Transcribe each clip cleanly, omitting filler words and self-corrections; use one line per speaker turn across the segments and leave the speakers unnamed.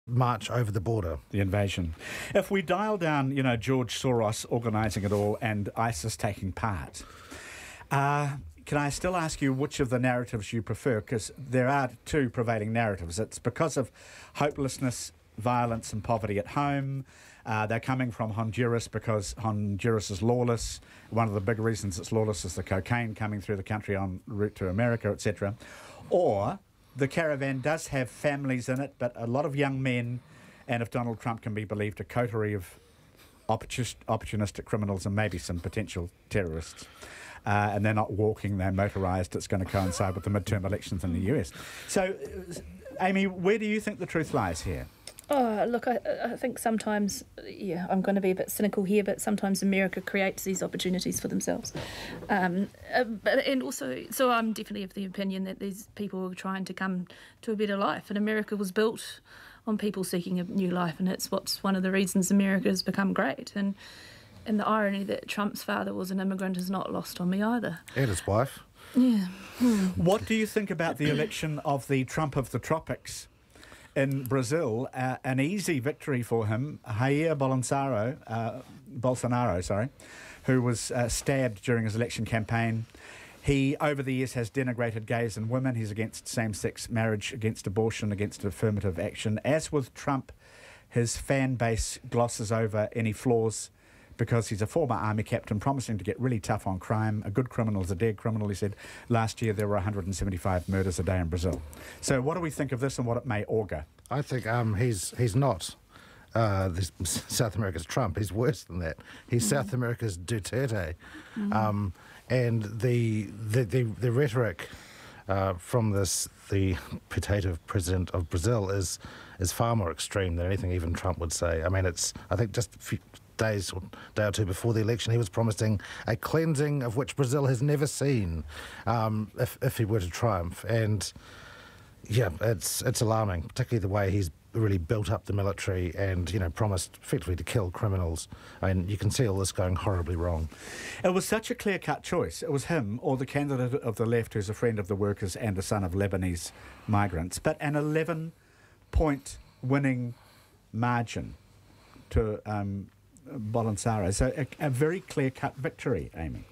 march over the border.
The invasion. If we dial down, you know, George Soros organising it all and ISIS taking part, can I still ask you which of the narratives you prefer? Because there are two prevailing narratives. It's because of hopelessness, violence and poverty at home. They're coming from Honduras because Honduras is lawless. One of the big reasons it's lawless is the cocaine coming through the country en route to America, etc. Or the caravan does have families in it, but a lot of young men, and if Donald Trump can be believed, a coterie of opportunistic criminals and maybe some potential terrorists. And they're not walking, they're motorised. It's going to coincide with the midterm elections in the US. So, Amy, where do you think the truth lies here?
Oh, look, I think sometimes, yeah, I'm going to be a bit cynical here, but sometimes America creates these opportunities for themselves. And also, so I'm definitely of the opinion that these people are trying to come to a better life. And America was built on people seeking a new life, and it's what's one of the reasons America has become great. And the irony that Trump's father was an immigrant is not lost on me either.
And his wife.
Yeah.
What do you think about the election of the Trump of the tropics in Brazil? An easy victory for him. Jair Bolsonaro, who was stabbed during his election campaign. He, over the years, has denigrated gays and women. He's against same-sex marriage, against abortion, against affirmative action. As with Trump, his fan base glosses over any flaws because he's a former army captain promising to get really tough on crime. A good criminal is a dead criminal, he said. Last year there were 175 murders a day in Brazil. So what do we think of this and what it may augur?
I think he's not South America's Trump. He's worse than that. He's South America's Duterte. And the rhetoric from the potato president of Brazil is far more extreme than anything even Trump would say. I mean, I think just a few day or two before the election, he was promising a cleansing of which Brazil has never seen if he were to triumph. And yeah, it's alarming, particularly the way he's really built up the military and, you know, promised effectively to kill criminals. I mean, you can see all this going horribly wrong.
It was such a clear-cut choice. It was him or the candidate of the left who's a friend of the workers and a son of Lebanese migrants. But an 11-point winning margin to Bolsonaro. So a very clear-cut victory, Amy.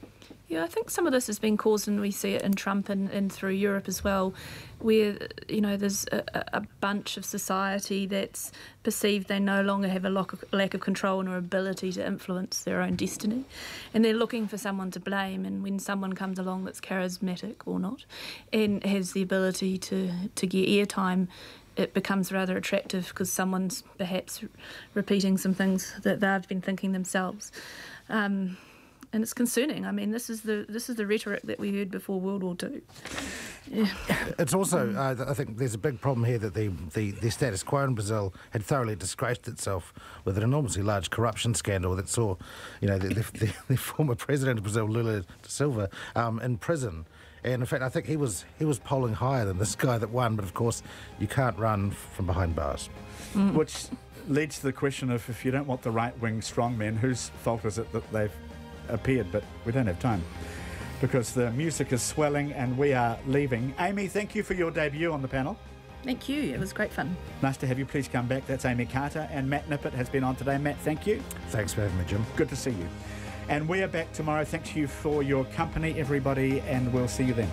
Yeah, I think some of this has been caused, and we see it in Trump and through Europe as well, where, you know, there's a bunch of society that's perceived they no longer have a lack of control or ability to influence their own destiny, and they're looking for someone to blame. And when someone comes along that's charismatic or not and has the ability to get airtime, it becomes rather attractive because someone's perhaps repeating some things that they've been thinking themselves. And it's concerning. I mean, this is the rhetoric that we heard before World War II. Yeah.
It's also, I think there's a big problem here that the status quo in Brazil had thoroughly disgraced itself with an enormously large corruption scandal that saw, you know, the former president of Brazil, Lula da Silva, in prison. And in fact, I think he was polling higher than this guy that won, but of course, you can't run from behind bars.
Which leads to the question of, if you don't want the right-wing strongmen, whose fault is it that they've appeared? But we don't have time because the music is swelling and we are leaving. Amy, thank you for your debut on the panel.
Thank you. It was great fun.
Nice to have you. Please come back. That's Amy Carter, and Matt Nippert has been on today. Matt, thank you.
Thanks for having me, Jim.
Good to see you. And we are back tomorrow. Thanks to you for your company, everybody, and we'll see you then.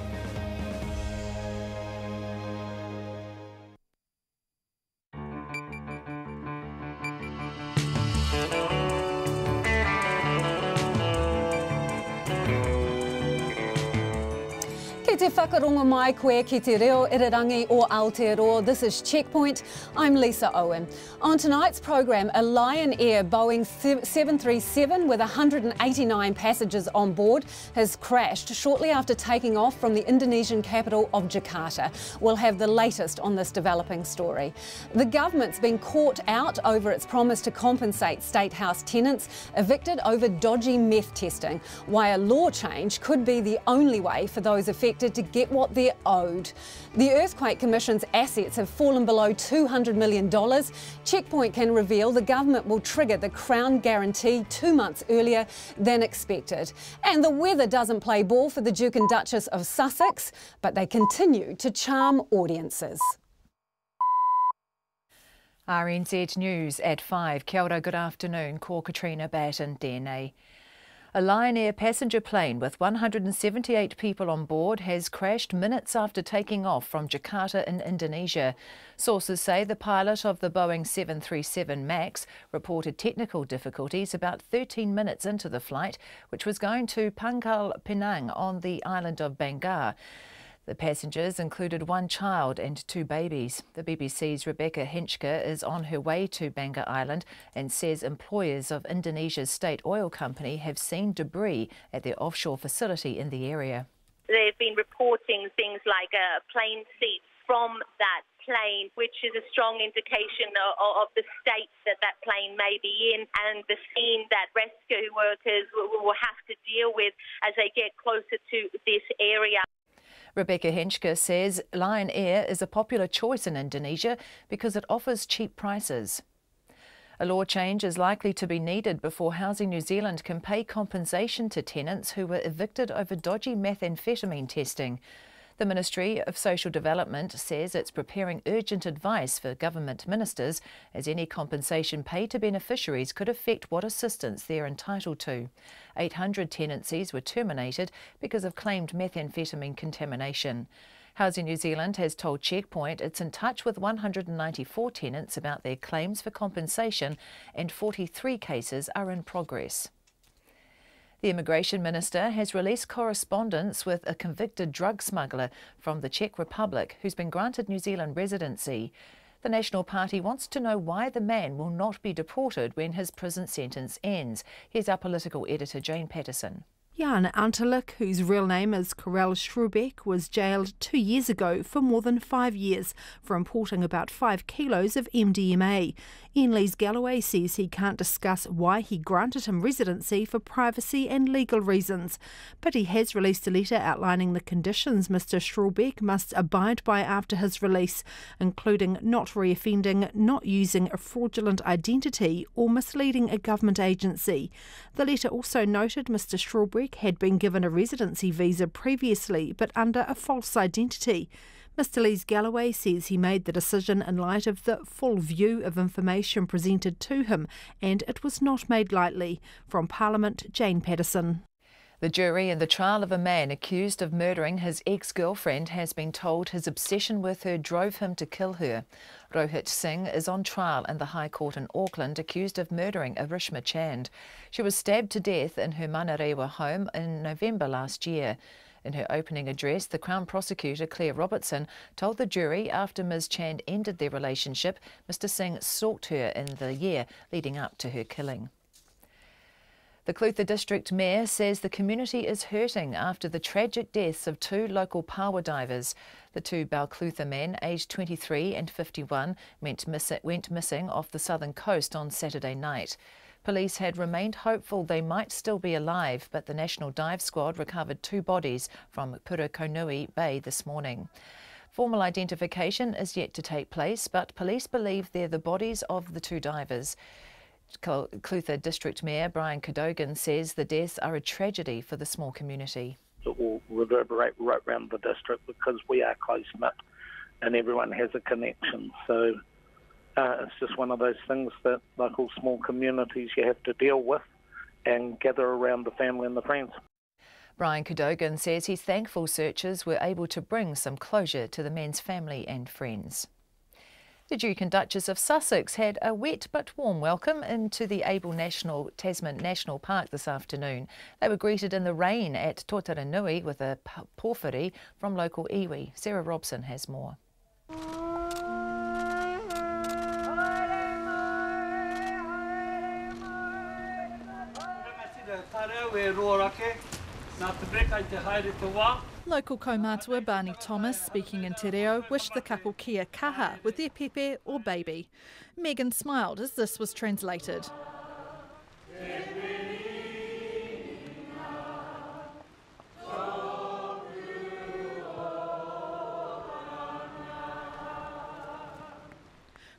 Te whakarongo mai koe ki te reo irirangi o Aotearoa. This is Checkpoint. I'm Lisa Owen. On tonight's programme, a Lion Air Boeing 737 with 189 passengers on board has crashed shortly after taking off from the Indonesian capital of Jakarta. We'll have the latest on this developing story. The government's been caught out over its promise to compensate State House tenants evicted over dodgy meth testing. Why a law change could be the only way for those affected to get what they're owed. The Earthquake Commission's assets have fallen below $200 million. Checkpoint can reveal the government will trigger the Crown Guarantee 2 months earlier than expected. And the weather doesn't play ball for the Duke and Duchess of Sussex, but they continue to charm audiences.
RNZ News at 5. Kia ora, good afternoon. Ko Katrina Batten tēnei. A Lion Air passenger plane with 178 people on board has crashed minutes after taking off from Jakarta in Indonesia. Sources say the pilot of the Boeing 737 MAX reported technical difficulties about 13 minutes into the flight, which was going to Pangkal Pinang on the island of Bangar. The passengers included one child and two babies. The BBC's Rebecca Henschke is on her way to Bangor Island and says employers of Indonesia's state oil company have seen debris at their offshore facility in the area.
They've been reporting things like plane seats from that plane, which is a strong indication of the state that that plane may be in, and the scene that rescue workers will have to deal with as they get closer to this area.
Rebecca Henschke says Lion Air is a popular choice in Indonesia because it offers cheap prices. A law change is likely to be needed before Housing New Zealand can pay compensation to tenants who were evicted over dodgy methamphetamine testing. The Ministry of Social Development says it's preparing urgent advice for government ministers, as any compensation paid to beneficiaries could affect what assistance they're entitled to. 800 tenancies were terminated because of claimed methamphetamine contamination. Housing New Zealand has told Checkpoint it's in touch with 194 tenants about their claims for compensation, and 43 cases are in progress. The Immigration Minister has released correspondence with a convicted drug smuggler from the Czech Republic who's been granted New Zealand residency. The National Party wants to know why the man will not be deported when his prison sentence ends. Here's our political editor, Jane Patterson.
Jan Antalik, whose real name is Karel Schrubeck, was jailed 2 years ago for more than 5 years for importing about 5 kilos of MDMA. Ian Lees-Galloway says he can't discuss why he granted him residency for privacy and legal reasons, but he has released a letter outlining the conditions Mr Schrubeck must abide by after his release, including not reoffending, not using a fraudulent identity or misleading a government agency. The letter also noted Mr Schrubeck had been given a residency visa previously, but under a false identity. Mr Lees-Galloway says he made the decision in light of the full view of information presented to him, and it was not made lightly. From Parliament, Jane Patterson.
The jury in the trial of a man accused of murdering his ex-girlfriend has been told his obsession with her drove him to kill her. Rohit Singh is on trial in the High Court in Auckland, accused of murdering Arishma Chand. She was stabbed to death in her Manarewa home in November last year. In her opening address, the Crown Prosecutor Claire Robertson told the jury after Ms Chand ended their relationship, Mr Singh stalked her in the year leading up to her killing. The Clutha District Mayor says the community is hurting after the tragic deaths of 2 local power divers. The 2 Balclutha men, aged 23 and 51, went missing off the southern coast on Saturday night. Police had remained hopeful they might still be alive, but the National Dive Squad recovered 2 bodies from Purakonui Bay this morning. Formal identification is yet to take place, but police believe they're the bodies of the 2 divers. Clutha District Mayor Brian Cadogan says the deaths are a tragedy for the small community.
It will reverberate right around the district because we are close-knit and everyone has a connection. So it's just one of those things that, like all small communities, you have to deal with and gather around the family and the friends.
Brian Cadogan says he's thankful searchers were able to bring some closure to the men's family and friends. The Duke and Duchess of Sussex had a wet but warm welcome into the Able Tasman National Park this afternoon. They were greeted in the rain at Totaranui with a porphyry from local iwi. Sarah Robson has more.
Local kaumātua Barney Thomas, speaking in te reo, wished the couple kia kaha with their pepe or baby. Megan smiled as this was translated.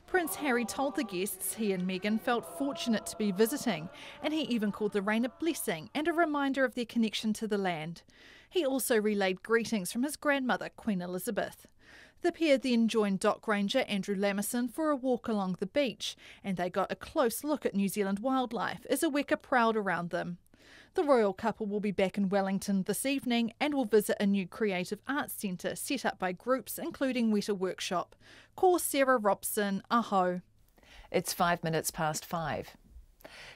Prince Harry told the guests he and Meghan felt fortunate to be visiting, and he even called the rain a blessing and a reminder of their connection to the land. He also relayed greetings from his grandmother, Queen Elizabeth. The pair then joined dock ranger Andrew Lamison for a walk along the beach, and they got a close look at New Zealand wildlife as a weka prowled around them. The royal couple will be back in Wellington this evening and will visit a new creative arts centre set up by groups including Weta Workshop. Call Sarah Robson, aho.
It's 5:05.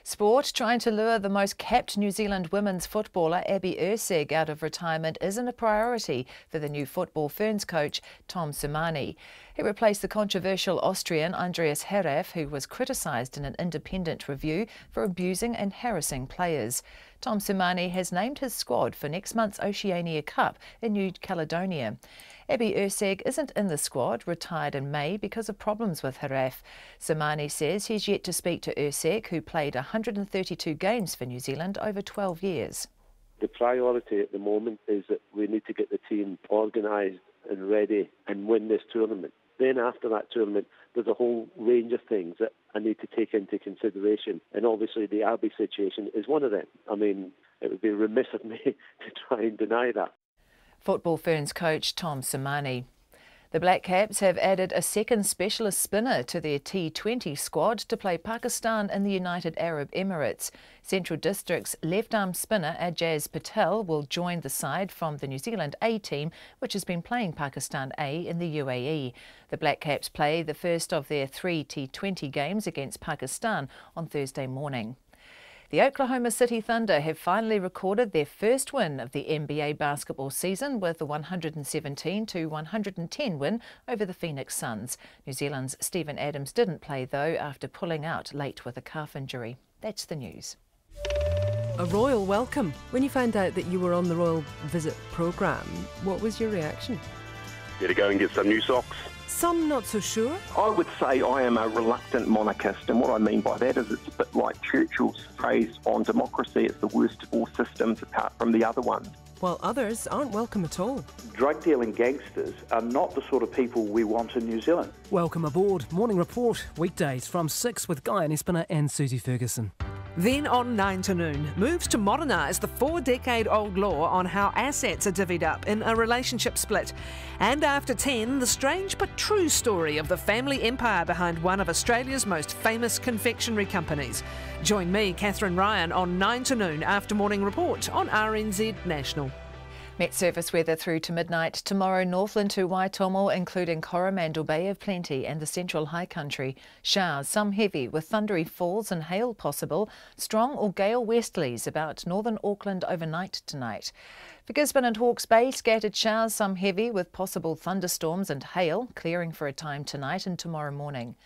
Sport, trying to lure the most capped New Zealand women's footballer Aviation out of retirement isn't a priority for the new Football Ferns coach Tom Sermanni. He replaced the controversial Austrian Andreas Herraf, who was criticised in an independent review for abusing and harassing players. Tom Sermanni has named his squad for next month's Oceania Cup in New Caledonia. Abby Urseg isn't in the squad, retired in May because of problems with Herraf. Sermanni says he's yet to speak to Urseg, who played 132 games for New Zealand over 12 years.
The priority at the moment is that we need to get the team organised and ready and win this tournament. Then after that tournament, there's a whole range of things that I need to take into consideration. And obviously the Abbey situation is one of them. I mean, it would be remiss of me to try and deny that.
Football Ferns coach Tom Sermanni. The Black Caps have added a second specialist spinner to their T20 squad to play Pakistan in the United Arab Emirates. Central District's left-arm spinner Ajaz Patel will join the side from the New Zealand A team, which has been playing Pakistan A in the UAE. The Black Caps play the first of their 3 T20 games against Pakistan on Thursday morning. The Oklahoma City Thunder have finally recorded their first win of the NBA basketball season with a 117-110 win over the Phoenix Suns. New Zealand's Steven Adams didn't play though after pulling out late with a calf injury. That's the news.
A royal welcome. When you found out that you were on the Royal Visit programme, what was your reaction?
Better go and get some new socks.
Some not so sure.
I would say I am a reluctant monarchist, and what I mean by that is it's a bit like Churchill's phrase on democracy, it's the worst of all systems apart from the other ones.
While others aren't welcome at all.
Drug-dealing gangsters are not the sort of people we want in New Zealand.
Welcome aboard. Morning Report, weekdays from 6 with Guy Espiner and Susie Ferguson.
Then on 9 to noon, moves to modernise the 4-decade-old law on how assets are divvied up in a relationship split. And after 10, the strange but true story of the family empire behind one of Australia's most famous confectionery companies. Join me, Catherine Ryan, on 9 to noon after Morning Report on RNZ National.
Met surface weather through to midnight. Tomorrow, Northland to Waitomo, including Coromandel Bay of Plenty and the central high country. Showers, some heavy, with thundery falls and hail possible. Strong or gale westerlies about northern Auckland overnight tonight. For Gisborne and Hawke's Bay, scattered showers, some heavy, with possible thunderstorms and hail, clearing for a time tonight and tomorrow morning.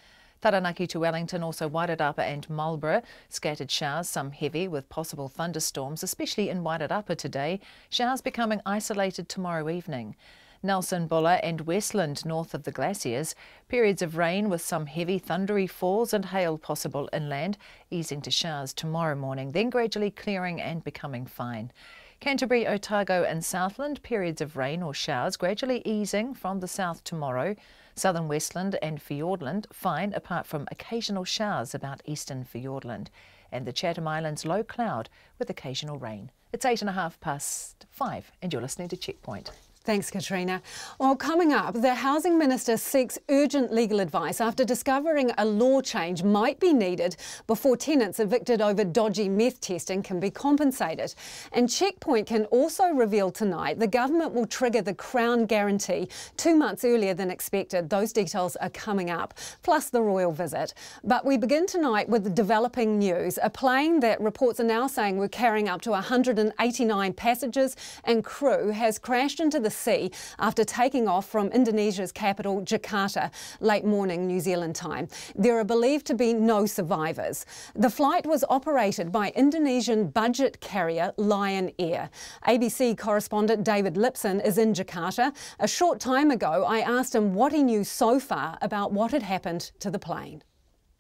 Taranaki to Wellington, also Wairarapa and Marlborough. Scattered showers, some heavy with possible thunderstorms, especially in Wairarapa today. Showers becoming isolated tomorrow evening. Nelson, Buller and Westland north of the glaciers. Periods of rain with some heavy thundery falls and hail possible inland, easing to showers tomorrow morning, then gradually clearing and becoming fine. Canterbury, Otago and Southland, periods of rain or showers gradually easing from the south tomorrow. Southern Westland and Fiordland, fine apart from occasional showers about eastern Fiordland. And the Chatham Islands, low cloud with occasional rain. It's 5:08 and you're listening to Checkpoint.
Thanks, Katrina. Well, coming up, the Housing Minister seeks urgent legal advice after discovering a law change might be needed before tenants evicted over dodgy meth testing can be compensated. And Checkpoint can also reveal tonight the government will trigger the Crown Guarantee 2 months earlier than expected. Those details are coming up, plus the royal visit. But we begin tonight with developing news. A plane that reports are now saying we're carrying up to 189 passengers and crew has crashed into the sea after taking off from Indonesia's capital, Jakarta, late morning New Zealand time. There are believed to be no survivors. The flight was operated by Indonesian budget carrier Lion Air. ABC correspondent David Lipson is in Jakarta. A short time ago, I asked him what he knew so far about what had happened to the plane.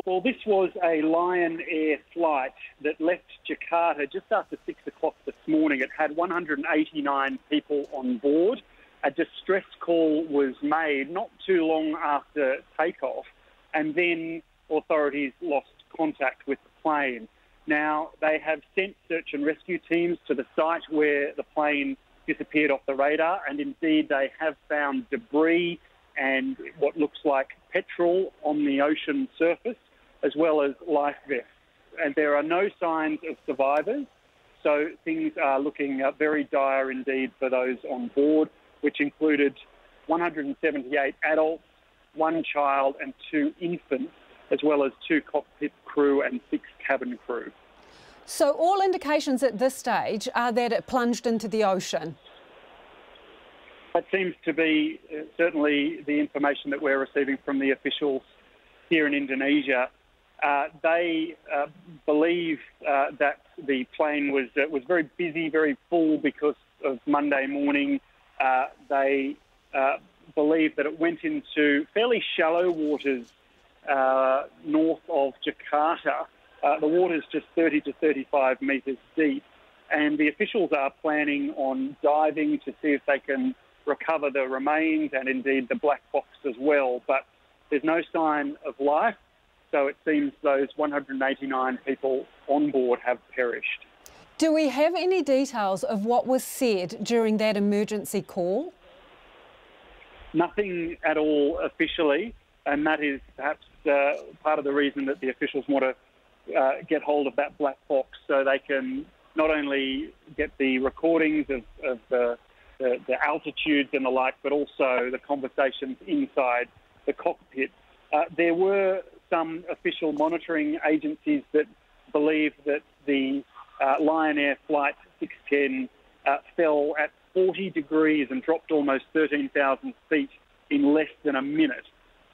Well, this was a Lion Air flight that left Jakarta just after 6 o'clock this morning. It had 189 people on board. A distress call was made not too long after takeoff, and then authorities lost contact with the plane. Now, they have sent search and rescue teams to the site where the plane disappeared off the radar, and indeed they have found debris and what looks like petrol on the ocean surface, as well as life vests. And there are no signs of survivors, so things are looking very dire indeed for those on board, which included 178 adults, 1 child and 2 infants, as well as 2 cockpit crew and 6 cabin crew.
So all indications at this stage are that it plunged into the ocean?
That seems to be certainly the information that we're receiving from the officials here in Indonesia. They believe that the plane was very busy, very full because of Monday morning. They believe that it went into fairly shallow waters north of Jakarta. The water's just 30 to 35 metres deep, and the officials are planning on diving to see if they can recover the remains and indeed the black box as well. But there's no sign of life, so it seems those 189 people on board have perished.
Do we have any details of what was said during that emergency call?
Nothing at all officially, and that is perhaps part of the reason that the officials want to get hold of that black box, so they can not only get the recordings of the altitudes and the like, but also the conversations inside the cockpit. There were some official monitoring agencies that believe that the Lion Air Flight 610 fell at 40 degrees and dropped almost 13,000 feet in less than a minute.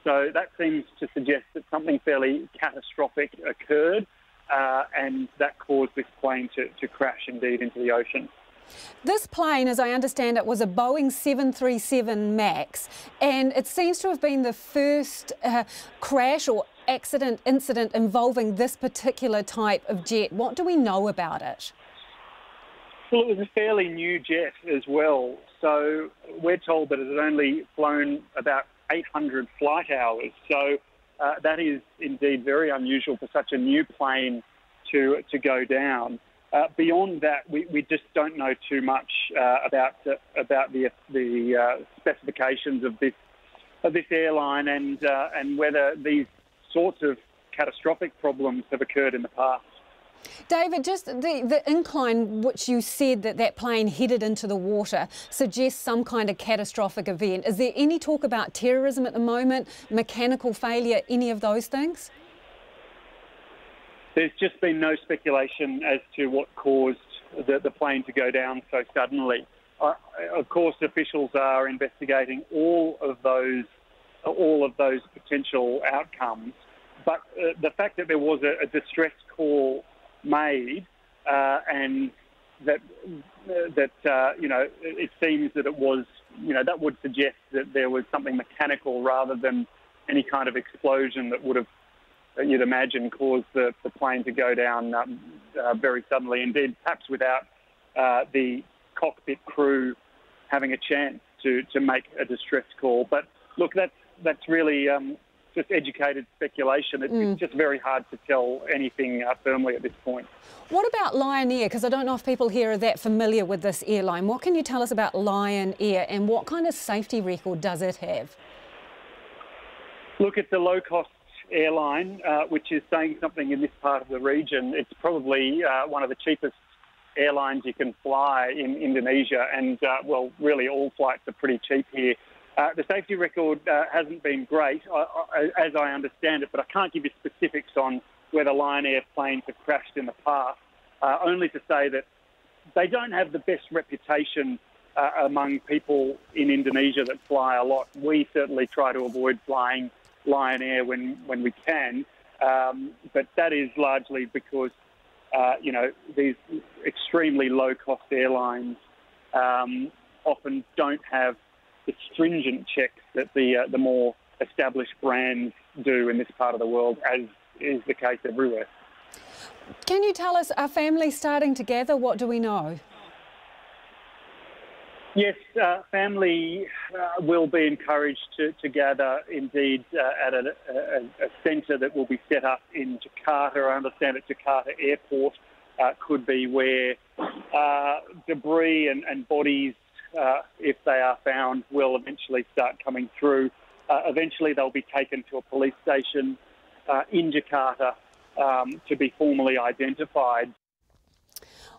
So that seems to suggest that something fairly catastrophic occurred, and that caused this plane to crash indeed into the ocean.
This plane, as I understand it, was a Boeing 737 MAX, and it seems to have been the first crash or incident involving this particular type of jet. What do we know about it?
Well, it was a fairly new jet as well. So we're told that it had only flown about 800 flight hours. So that is indeed very unusual for such a new plane to go down. Beyond that, we just don't know too much about the specifications of this airline and whether these sorts of catastrophic problems have occurred in the past.
David, just the incline which you said that plane headed into the water suggests some kind of catastrophic event. Is there any talk about terrorism at the moment, mechanical failure, any of those things?
There's just been no speculation as to what caused the plane to go down so suddenly. Of course, officials are investigating all of those potential outcomes. But the fact that there was a distress call made, and that it seems that it was, that would suggest that there was something mechanical rather than any kind of explosion that would have, you'd imagine, caused the plane to go down very suddenly. Indeed, perhaps without the cockpit crew having a chance to make a distress call. But look, that's really just educated speculation. It's just very hard to tell anything firmly at this point.
What about Lion Air? Because I don't know if people here are that familiar with this airline. What can you tell us about Lion Air, and what kind of safety record does it have?
Look, it's a low-cost airline, which is saying something in this part of the region. It's probably one of the cheapest airlines you can fly in Indonesia, and well, really all flights are pretty cheap here. The safety record hasn't been great, as I understand it, but I can't give you specifics on whether Lion Air planes have crashed in the past, only to say that they don't have the best reputation among people in Indonesia that fly a lot. We certainly try to avoid flying Lion Air when we can, but that is largely because, these extremely low-cost airlines often don't have the stringent checks that the more established brands do in this part of the world, as is the case everywhere.
Can you tell us, are families starting to gather? What do we know?
Yes, family will be encouraged to gather, indeed, at a centre that will be set up in Jakarta. I understand at Jakarta Airport could be where debris and bodies, if they are found, will eventually start coming through. Eventually they'll be taken to a police station in Jakarta to be formally identified.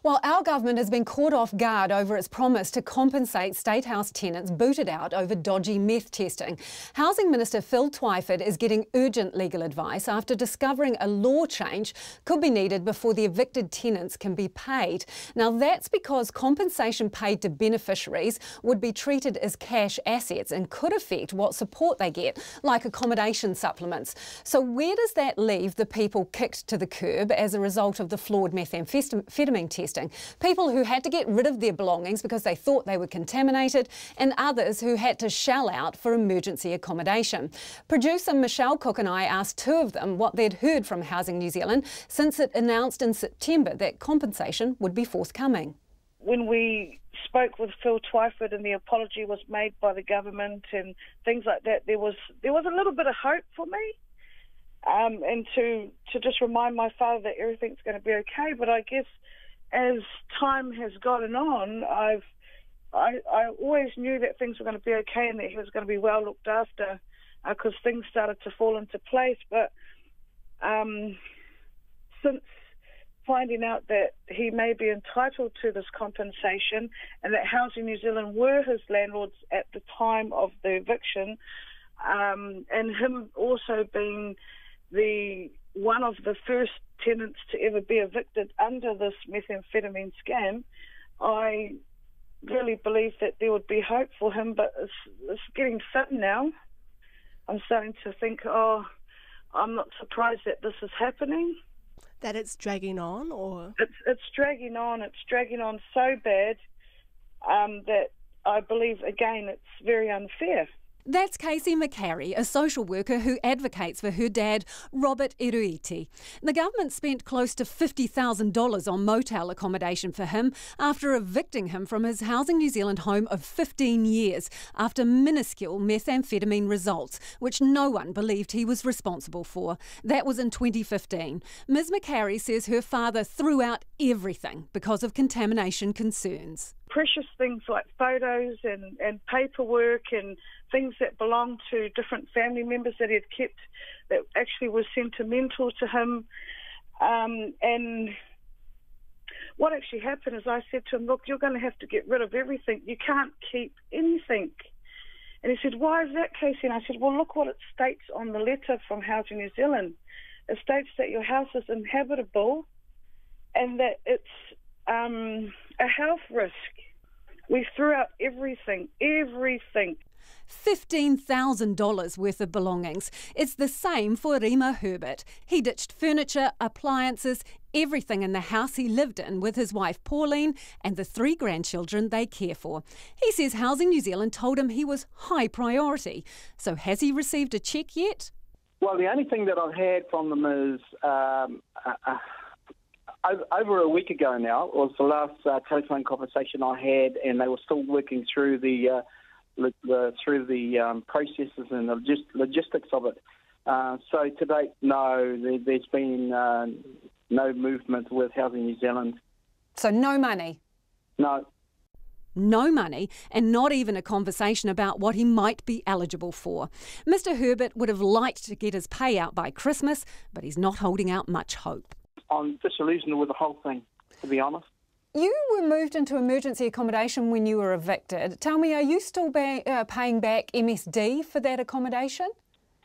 Well, our government has been caught off guard over its promise to compensate State House tenants booted out over dodgy meth testing. Housing Minister Phil Twyford is getting urgent legal advice after discovering a law change could be needed before the evicted tenants can be paid. Now, that's because compensation paid to beneficiaries would be treated as cash assets and could affect what support they get, like accommodation supplements. So where does that leave the people kicked to the curb as a result of the flawed methamphetamine testing? People who had to get rid of their belongings because they thought they were contaminated, and others who had to shell out for emergency accommodation. Producer Michelle Cook and I asked two of them what they'd heard from Housing New Zealand since it announced in September that compensation would be forthcoming.
When we spoke with Phil Twyford and the apology was made by the government and things like that, there was a little bit of hope for me. And to just remind my father that everything's going to be okay. But I guess as time has gotten on, I always knew that things were going to be okay and that he was going to be well looked after because things started to fall into place. But since finding out that he may be entitled to this compensation and that Housing New Zealand were his landlords at the time of the eviction, and him also being one of the first tenants to ever be evicted under this methamphetamine scam, I really believe that there would be hope for him, but it's getting thin now. I'm starting to think, I'm not surprised that this is happening.
That it's dragging on, or?
It's dragging on. It's dragging on so bad that I believe, again, it's very unfair.
That's Casey McCarry, a social worker who advocates for her dad, Robert Eruiti. The government spent close to $50,000 on motel accommodation for him after evicting him from his Housing New Zealand home of 15 years after minuscule methamphetamine results, which no one believed he was responsible for. That was in 2015. Ms McCarry says her father threw out everything because of contamination concerns.
Precious things like photos and paperwork and things that belonged to different family members that he had kept that actually was sentimental to him. And what actually happened is I said to him, look, you're going to have to get rid of everything. You can't keep anything. And he said, why is that, Casey? And I said, well, look what it states on the letter from Housing New Zealand. It states that your house is inhabitable and that it's a health risk. We threw out everything.
$15,000 worth of belongings. It's the same for Rima Herbert. He ditched furniture, appliances, everything in the house he lived in with his wife Pauline and the 3 grandchildren they care for. He says Housing New Zealand told him he was high priority. So has he received a cheque yet?
Well, the only thing that I've had from them is over a week ago now was the last telephone conversation I had, and they were still working through the processes and the logistics of it. So to date, no, there's been no movement with Housing New Zealand.
So no money?
No.
No money, and not even a conversation about what he might be eligible for. Mr. Herbert would have liked to get his payout by Christmas, but he's not holding out much hope.
I'm disillusioned with the whole thing, to be honest.
You were moved into emergency accommodation when you were evicted. Tell me, are you still paying back MSD for that accommodation?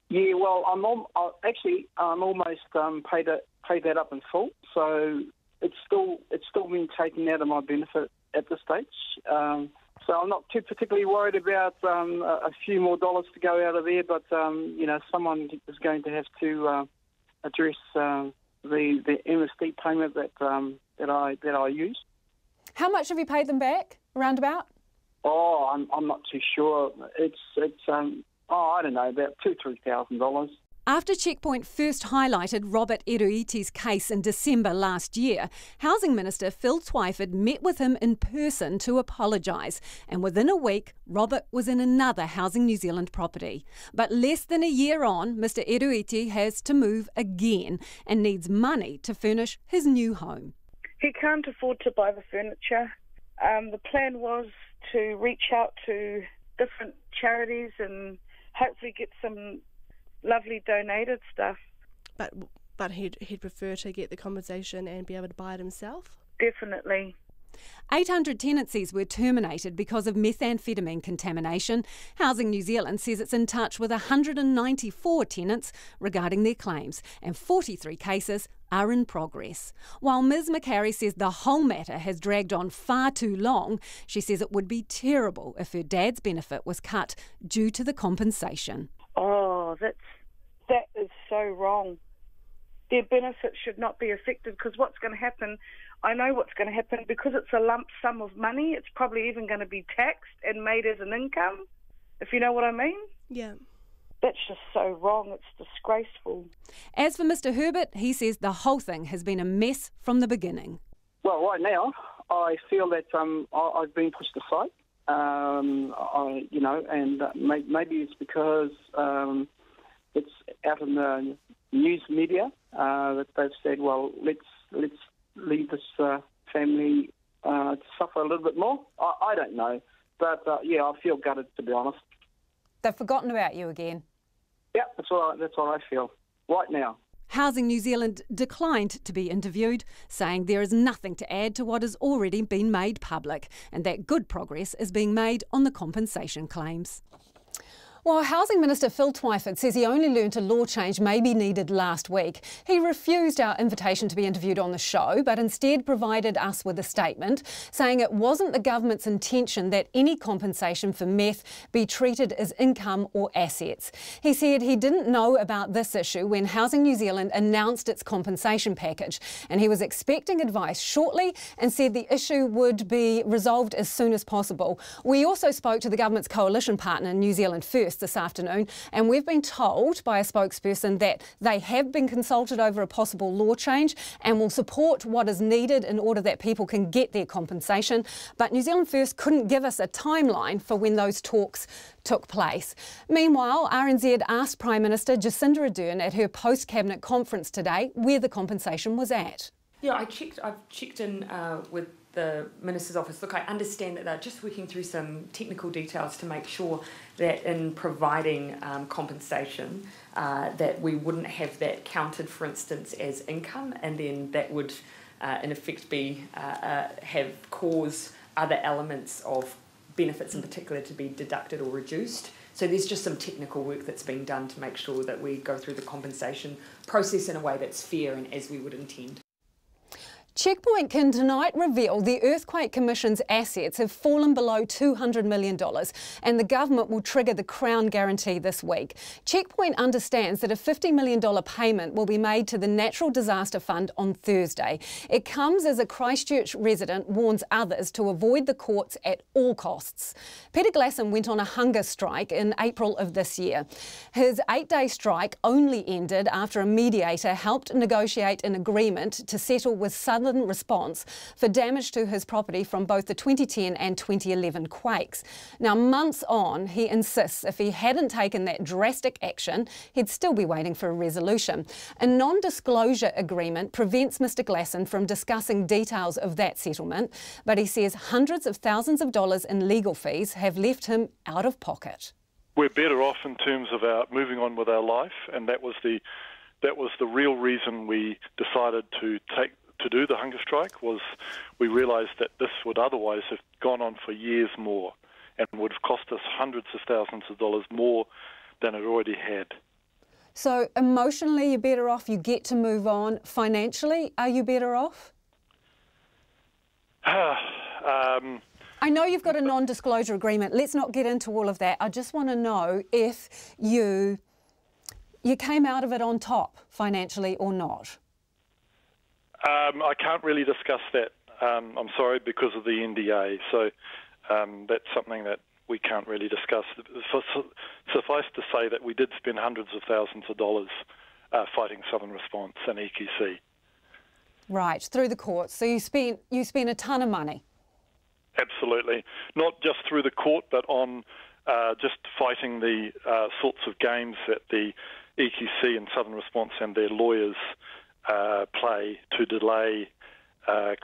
Yeah, well, I'm almost paid that up in full, so it's still been taken out of my benefit at this stage. So I'm not too particularly worried about a few more dollars to go out of there, but someone is going to have to address the MSD payment that I used.
How much have you paid them back, around about?
Oh, I'm not too sure. It's I don't know, about $2,000-3,000.
After Checkpoint first highlighted Robert Eruiti's case in December last year, Housing Minister Phil Twyford met with him in person to apologise, and within a week, Robert was in another Housing New Zealand property. But less than a year on, Mr Eruiti has to move again and needs money to furnish his new home.
He can't afford to buy the furniture. The plan was to reach out to different charities and hopefully get some lovely donated stuff.
But he'd prefer to get the compensation and be able to buy it himself?
Definitely.
800 tenancies were terminated because of methamphetamine contamination. Housing New Zealand says it's in touch with 194 tenants regarding their claims, and 43 cases are in progress. While Ms McCarry says the whole matter has dragged on far too long, she says it would be terrible if her dad's benefit was cut due to the compensation.
Oh, that is so wrong. Their benefits should not be affected, because what's going to happen, I know what's going to happen, because it's a lump sum of money, it's probably even going to be taxed and made as an income, if you know what I mean.
Yeah.
That's just so wrong. It's disgraceful.
As for Mr Herbert, he says the whole thing has been a mess from the beginning.
Well, right now, I feel that I've been pushed aside. Maybe it's because it's out in the news media that they've said, well, let's leave this family to suffer a little bit more. I don't know, but I feel gutted, to be honest.
They've forgotten about you again.
Yeah, that's what I feel right now.
Housing New Zealand declined to be interviewed, saying there is nothing to add to what has already been made public, and that good progress is being made on the compensation claims. While Housing Minister Phil Twyford says he only learned a law change may be needed last week, he refused our invitation to be interviewed on the show, but instead provided us with a statement saying it wasn't the government's intention that any compensation for meth be treated as income or assets. He said he didn't know about this issue when Housing New Zealand announced its compensation package, and he was expecting advice shortly and said the issue would be resolved as soon as possible. We also spoke to the government's coalition partner, New Zealand First, this afternoon, and we've been told by a spokesperson that they have been consulted over a possible law change and will support what is needed in order that people can get their compensation. But New Zealand First couldn't give us a timeline for when those talks took place. Meanwhile, RNZ asked Prime Minister Jacinda Ardern at her post-cabinet conference today where the compensation was at.
Yeah, I've checked in with the Minister's office. Look, I understand that they're just working through some technical details to make sure that in providing compensation that we wouldn't have that counted, for instance, as income, and then that would in effect be cause other elements of benefits in particular to be deducted or reduced. So there's just some technical work that's being done to make sure that we go through the compensation process in a way that's fair and as we would intend.
Checkpoint can tonight reveal the Earthquake Commission's assets have fallen below $200 million, and the government will trigger the Crown guarantee this week. Checkpoint understands that a $50 million payment will be made to the Natural Disaster Fund on Thursday. It comes as a Christchurch resident warns others to avoid the courts at all costs. Peter Glasson went on a hunger strike in April of this year. His 8-day strike only ended after a mediator helped negotiate an agreement to settle with Southern Response for damage to his property from both the 2010 and 2011 quakes. Now, months on, he insists if he hadn't taken that drastic action, he'd still be waiting for a resolution. A non-disclosure agreement prevents Mr Glasson from discussing details of that settlement, but he says hundreds of thousands of dollars in legal fees have left him out of pocket.
We're better off in terms of our moving on with our life, and that was the real reason we decided to do the hunger strike. Was we realised that this would otherwise have gone on for years more and would have cost us hundreds of thousands of dollars more than it already had.
So emotionally you're better off, you get to move on. Financially, are you better off? I know you've got a non-disclosure agreement. Let's not get into all of that. I just want to know if you came out of it on top financially or not.
I can't really discuss that, I'm sorry, because of the NDA. So that's something that we can't really discuss. Suffice to say that we did spend hundreds of thousands of dollars fighting Southern Response and EQC.
Right, through the courts. So you spent a ton of money.
Absolutely. Not just through the court, but on just fighting the sorts of games that the EQC and Southern Response and their lawyers play to delay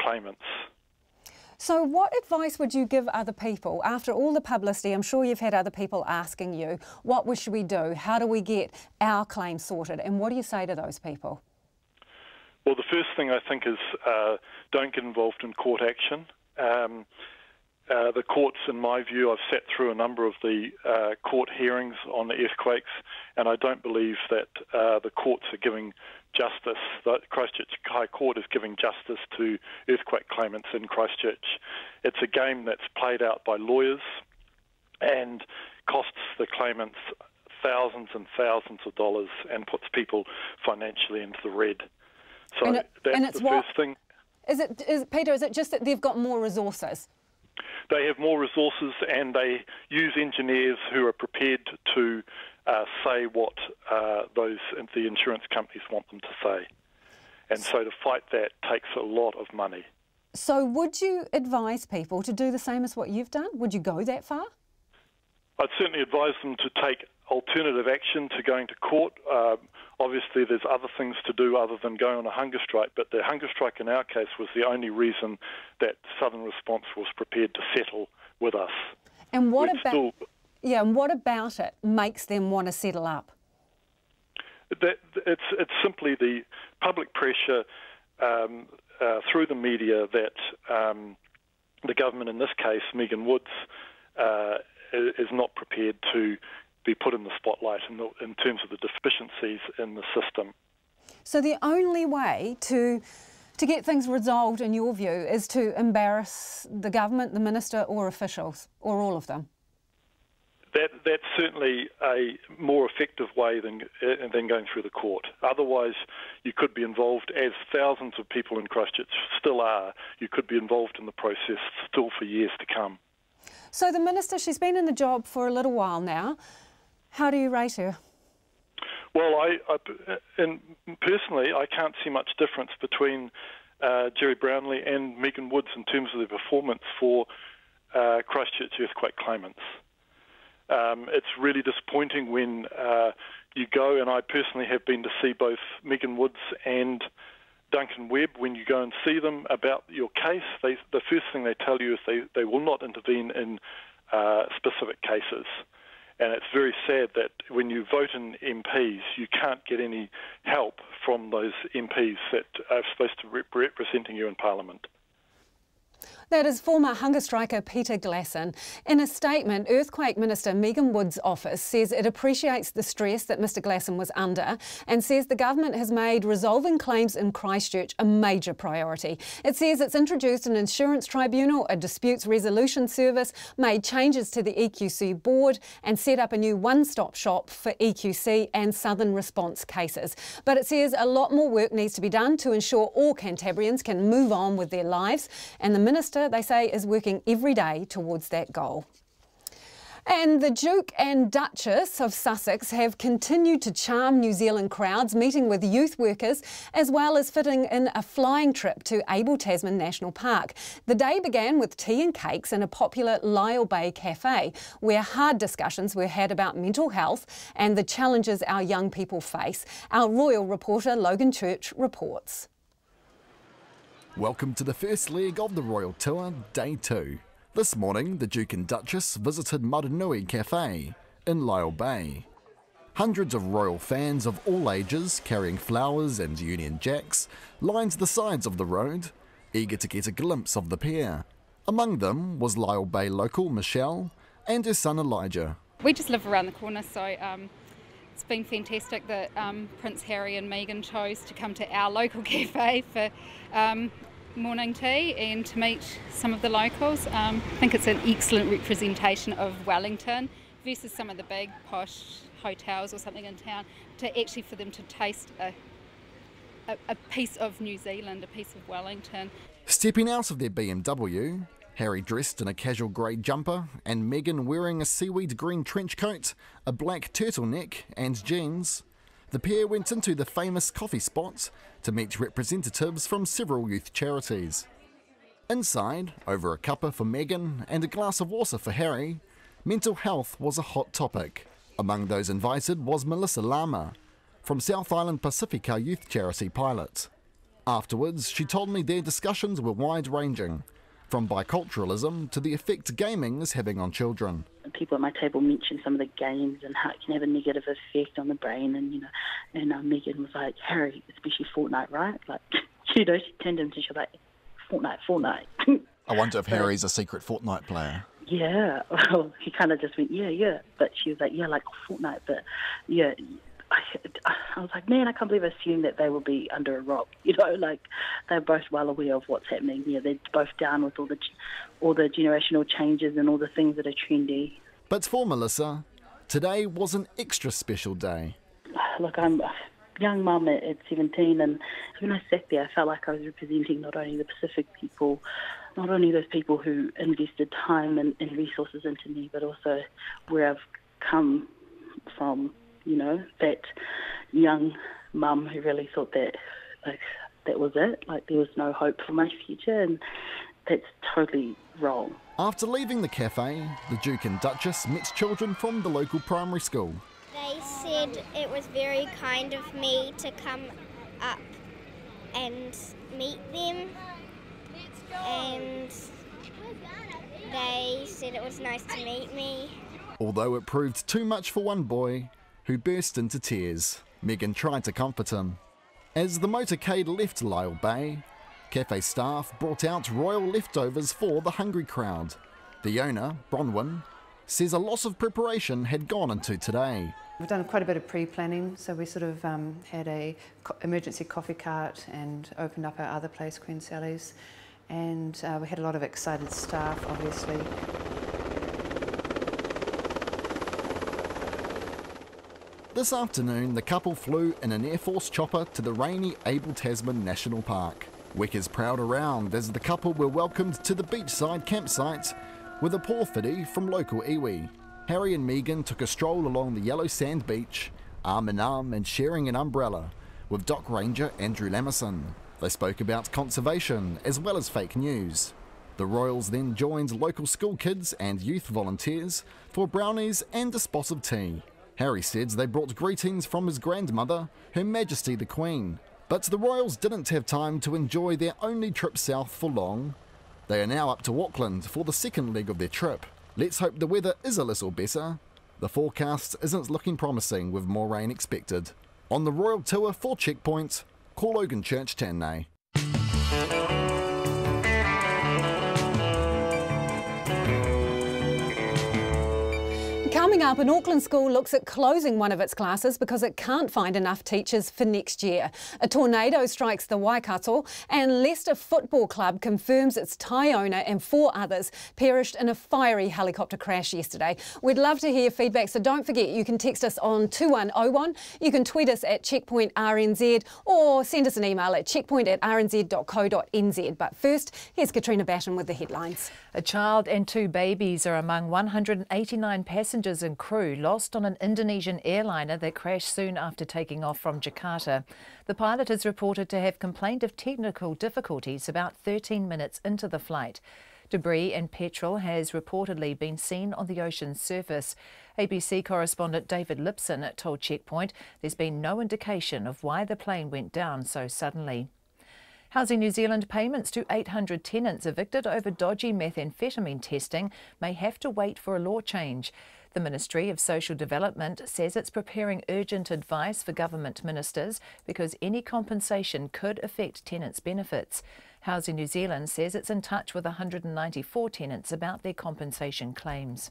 claimants.
So what advice would you give other people? After all the publicity, I'm sure you've had other people asking you, what should we do? How do we get our claim sorted? And what do you say to those people?
Well, the first thing I think is don't get involved in court action. The courts, in my view, I've sat through a number of the court hearings on the earthquakes, and I don't believe that the courts are giving justice. The Christchurch High Court is giving justice to earthquake claimants in Christchurch. It's a game that's played out by lawyers and costs the claimants thousands and thousands of dollars and puts people financially into the red. So that's the first thing.
Peter, is it just that they've got more resources?
They have more resources and they use engineers who are prepared to say what the insurance companies want them to say. And so to fight that takes a lot of money.
So would you advise people to do the same as what you've done? Would you go that far?
I'd certainly advise them to take alternative action to going to court. Obviously, there's other things to do other than going on a hunger strike, but the hunger strike in our case was the only reason that Southern Response was prepared to settle with us.
And what about it makes them want to settle up?
It's simply the public pressure through the media that the government, in this case, Megan Woods, is not prepared to be put in the spotlight in terms of the deficiencies in the system.
So the only way to get things resolved, in your view, is to embarrass the government, the minister or officials, or all of them?
That's certainly a more effective way than going through the court. Otherwise, you could be involved, as thousands of people in Christchurch still are, you could be involved in the process still for years to come.
So the minister, she's been in the job for a little while now. How do you rate her?
Well, personally, I can't see much difference between Jerry Brownlee and Megan Woods in terms of their performance for Christchurch earthquake claimants. It's really disappointing when you go, and I personally have been to see both Megan Woods and Duncan Webb. When you go and see them about your case, the first thing they tell you is they will not intervene in specific cases. And it's very sad that when you vote in MPs, you can't get any help from those MPs that are supposed to be representing you in Parliament.
That is former hunger striker Peter Glasson. In a statement, Earthquake Minister Megan Woods' office says it appreciates the stress that Mr Glasson was under and says the government has made resolving claims in Christchurch a major priority. It says it's introduced an insurance tribunal, a disputes resolution service, made changes to the EQC board and set up a new one-stop shop for EQC and Southern Response cases. But it says a lot more work needs to be done to ensure all Cantabrians can move on with their lives, and the Minister, they say, is working every day towards that goal. And the Duke and Duchess of Sussex have continued to charm New Zealand crowds, meeting with youth workers, as well as fitting in a flying trip to Abel Tasman National Park. The day began with tea and cakes in a popular Lyell Bay cafe, where hard discussions were had about mental health and the challenges our young people face. Our royal reporter Logan Church reports.
Welcome to the first leg of the Royal Tour, Day 2. This morning, the Duke and Duchess visited Maranui Cafe in Lyell Bay. Hundreds of royal fans of all ages, carrying flowers and Union Jacks, lined the sides of the road, eager to get a glimpse of the pair. Among them was Lyell Bay local Michelle and her son Elijah.
We just live around the corner, so it's been fantastic that Prince Harry and Meghan chose to come to our local cafe for morning tea and to meet some of the locals. I think it's an excellent representation of Wellington versus some of the big posh hotels or something in town, to actually for them to taste a piece of New Zealand, a piece of Wellington.
Stepping out of their BMW, Harry dressed in a casual grey jumper and Meghan wearing a seaweed green trench coat, a black turtleneck and jeans, the pair went into the famous coffee spot to meet representatives from several youth charities. Inside, over a cuppa for Meghan and a glass of water for Harry, mental health was a hot topic. Among those invited was Melissa Lama, from South Island Pacifica youth charity Pilot. Afterwards, she told me their discussions were wide-ranging, from biculturalism to the effect gaming is having on children.
People at my table mentioned some of the games and how it can have a negative effect on the brain, and Megan was like, Harry, especially Fortnite, right? Like, she turned him to, she was like, Fortnite.
I wonder if Harry's a secret Fortnite player.
Yeah, well, he kind of just went, yeah. But she was like, yeah, like Fortnite. But yeah, I was like, man, I can't believe I assumed that they will be under a rock. Like they're both well aware of what's happening. Yeah, they're both down with all the generational changes and all the things that are trendy.
But for Melissa, today was an extra special day.
Look, I'm a young mum at 17, and when I sat there, I felt like I was representing not only the Pacific people, not only those people who invested time and resources into me, but also where I've come from, that young mum who really thought that that was it, like there was no hope for my future, and that's totally wrong.
After leaving the cafe, the Duke and Duchess met children from the local primary school.
They said it was very kind of me to come up and meet them, and they said it was nice to meet me.
Although it proved too much for one boy, who burst into tears, Megan tried to comfort him. As the motorcade left Lyle Bay, cafe staff brought out royal leftovers for the hungry crowd. The owner, Bronwyn, says a lot of preparation had gone into today.
We've done quite a bit of pre-planning, so we sort of had a emergency coffee cart and opened up our other place, Queen Sally's, and we had a lot of excited staff, obviously.
This afternoon, the couple flew in an Air Force chopper to the rainy Abel Tasman National Park. Weckers prowled around as the couple were welcomed to the beachside campsite with a porphyry from local iwi. Harry and Megan took a stroll along the yellow sand beach, arm in arm and sharing an umbrella, with Dock Ranger Andrew Lamison. They spoke about conservation as well as fake news. The Royals then joined local school kids and youth volunteers for brownies and a spot of tea. Harry said they brought greetings from his grandmother, Her Majesty the Queen. But the Royals didn't have time to enjoy their only trip south for long. They are now up to Auckland for the second leg of their trip. Let's hope the weather is a little better. The forecast isn't looking promising with more rain expected. On the Royal Tour for Checkpoint, call Logan Church Tanay.
Coming up, an Auckland school looks at closing one of its classes because it can't find enough teachers for next year. A tornado strikes the Waikato, and Leicester Football Club confirms its Thai owner and 4 others perished in a fiery helicopter crash yesterday. We'd love to hear feedback, so don't forget you can text us on 2101, you can tweet us at checkpointrnz, or send us an email at checkpoint@rnz.co.nz. But first, here's Katrina Batten with the headlines.
A child and 2 babies are among 189 passengers and crew lost on an Indonesian airliner that crashed soon after taking off from Jakarta. The pilot is reported to have complained of technical difficulties about 13 minutes into the flight. Debris and petrol has reportedly been seen on the ocean's surface. ABC correspondent David Lipson told Checkpoint there's been no indication of why the plane went down so suddenly. Housing New Zealand payments to 800 tenants evicted over dodgy methamphetamine testing may have to wait for a law change. The Ministry of Social Development says it's preparing urgent advice for government ministers because any compensation could affect tenants' benefits. Housing New Zealand says it's in touch with 194 tenants about their compensation claims.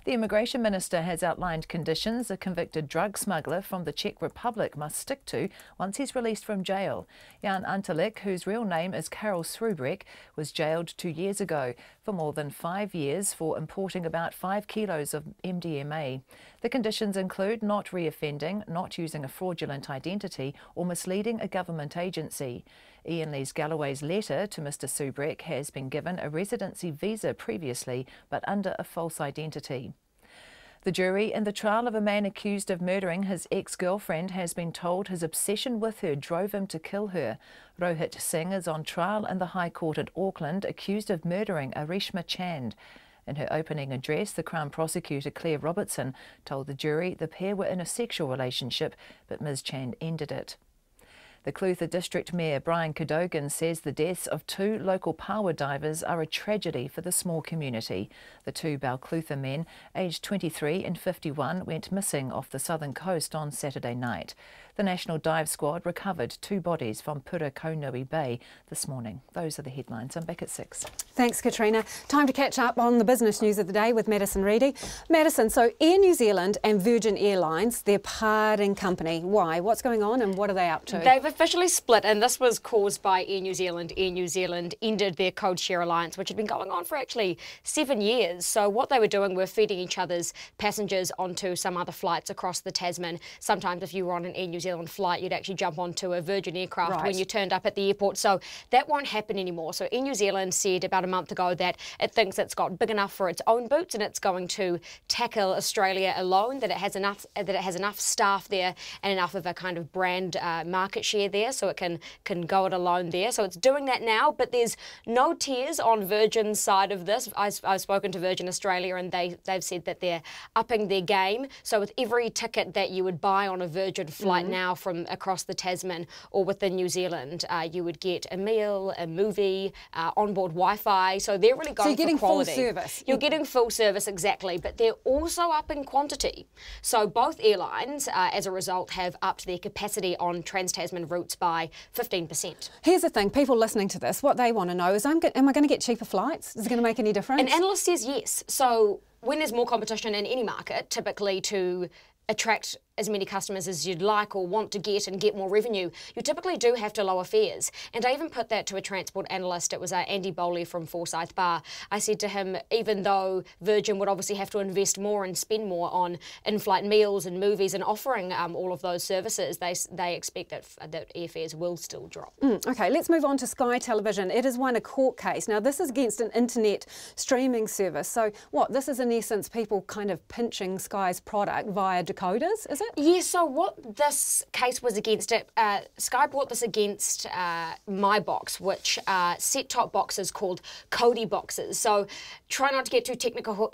The Immigration Minister has outlined conditions a convicted drug smuggler from the Czech Republic must stick to once he's released from jail. Jan Antalik, whose real name is Karel Srubrek, was jailed 2 years ago for more than 5 years for importing about 5 kilos of MDMA. The conditions include not reoffending, not using a fraudulent identity or misleading a government agency. Ian Lees Galloway's letter to Mr Srubrek has been given a residency visa previously, but under a false identity. The jury in the trial of a man accused of murdering his ex-girlfriend has been told his obsession with her drove him to kill her. Rohit Singh is on trial in the High Court at Auckland, accused of murdering Arishma Chand. In her opening address, the Crown Prosecutor Claire Robertson told the jury the pair were in a sexual relationship, but Ms Chand ended it. The Clutha District Mayor Brian Cadogan says the deaths of 2 local power divers are a tragedy for the small community. The 2 Balclutha men, aged 23 and 51, went missing off the southern coast on Saturday night. The National Dive Squad recovered 2 bodies from Purakonui Bay this morning. Those are the headlines. I'm back at 6.
Thanks, Katrina. Time to catch up on the business news of the day with Madison Reedy. Madison, so Air New Zealand and Virgin Airlines, they're parting company. Why? What's going on and what are they up to?
They've officially split, and this was caused by Air New Zealand. Air New Zealand ended their code share alliance, which had been going on for actually 7 years. So what they were doing were feeding each other's passengers onto some other flights across the Tasman. Sometimes if you were on an Air New Zealand flight, you'd actually jump onto a Virgin aircraft when you turned up at the airport. So that won't happen anymore. So Air New Zealand said about a month ago that it thinks it's got big enough for its own boots and it's going to tackle Australia alone, that it has enough staff there and enough of a kind of brand market share there, so it can go it alone there. So it's doing that now, but there's no tears on Virgin's side of this. I've spoken to Virgin Australia and they've said that they're upping their game. So with every ticket that you would buy on a Virgin flight now from across the Tasman or within New Zealand, you would get a meal, a movie, onboard Wi-Fi. So they're really going for quality.
Full service.
You're getting full service, exactly, but they're also upping quantity. So both airlines, as a result, have upped their capacity on Trans-Tasman routes by 15%.
Here's the thing, people listening to this, what they want to know is, am I going to get cheaper flights? Is it going to make any difference?
An analyst says yes. So when there's more competition in any market, typically to attract as many customers as you'd like or want to get and get more revenue, you typically do have to lower fares. And I even put that to a transport analyst. It was Andy Bowley from Forsyth Bar. I said to him, even though Virgin would obviously have to invest more and spend more on in-flight meals and movies and offering all of those services, they expect that airfares will still drop.
Okay, let's move on to Sky Television. It has won a court case. Now, this is against an internet streaming service. So what, this is in essence people kind of pinching Sky's product via decoders, is it?
Yes, so what this case was against, Sky brought this against My Box, which are set-top boxes called Cody boxes. So try not to get too technical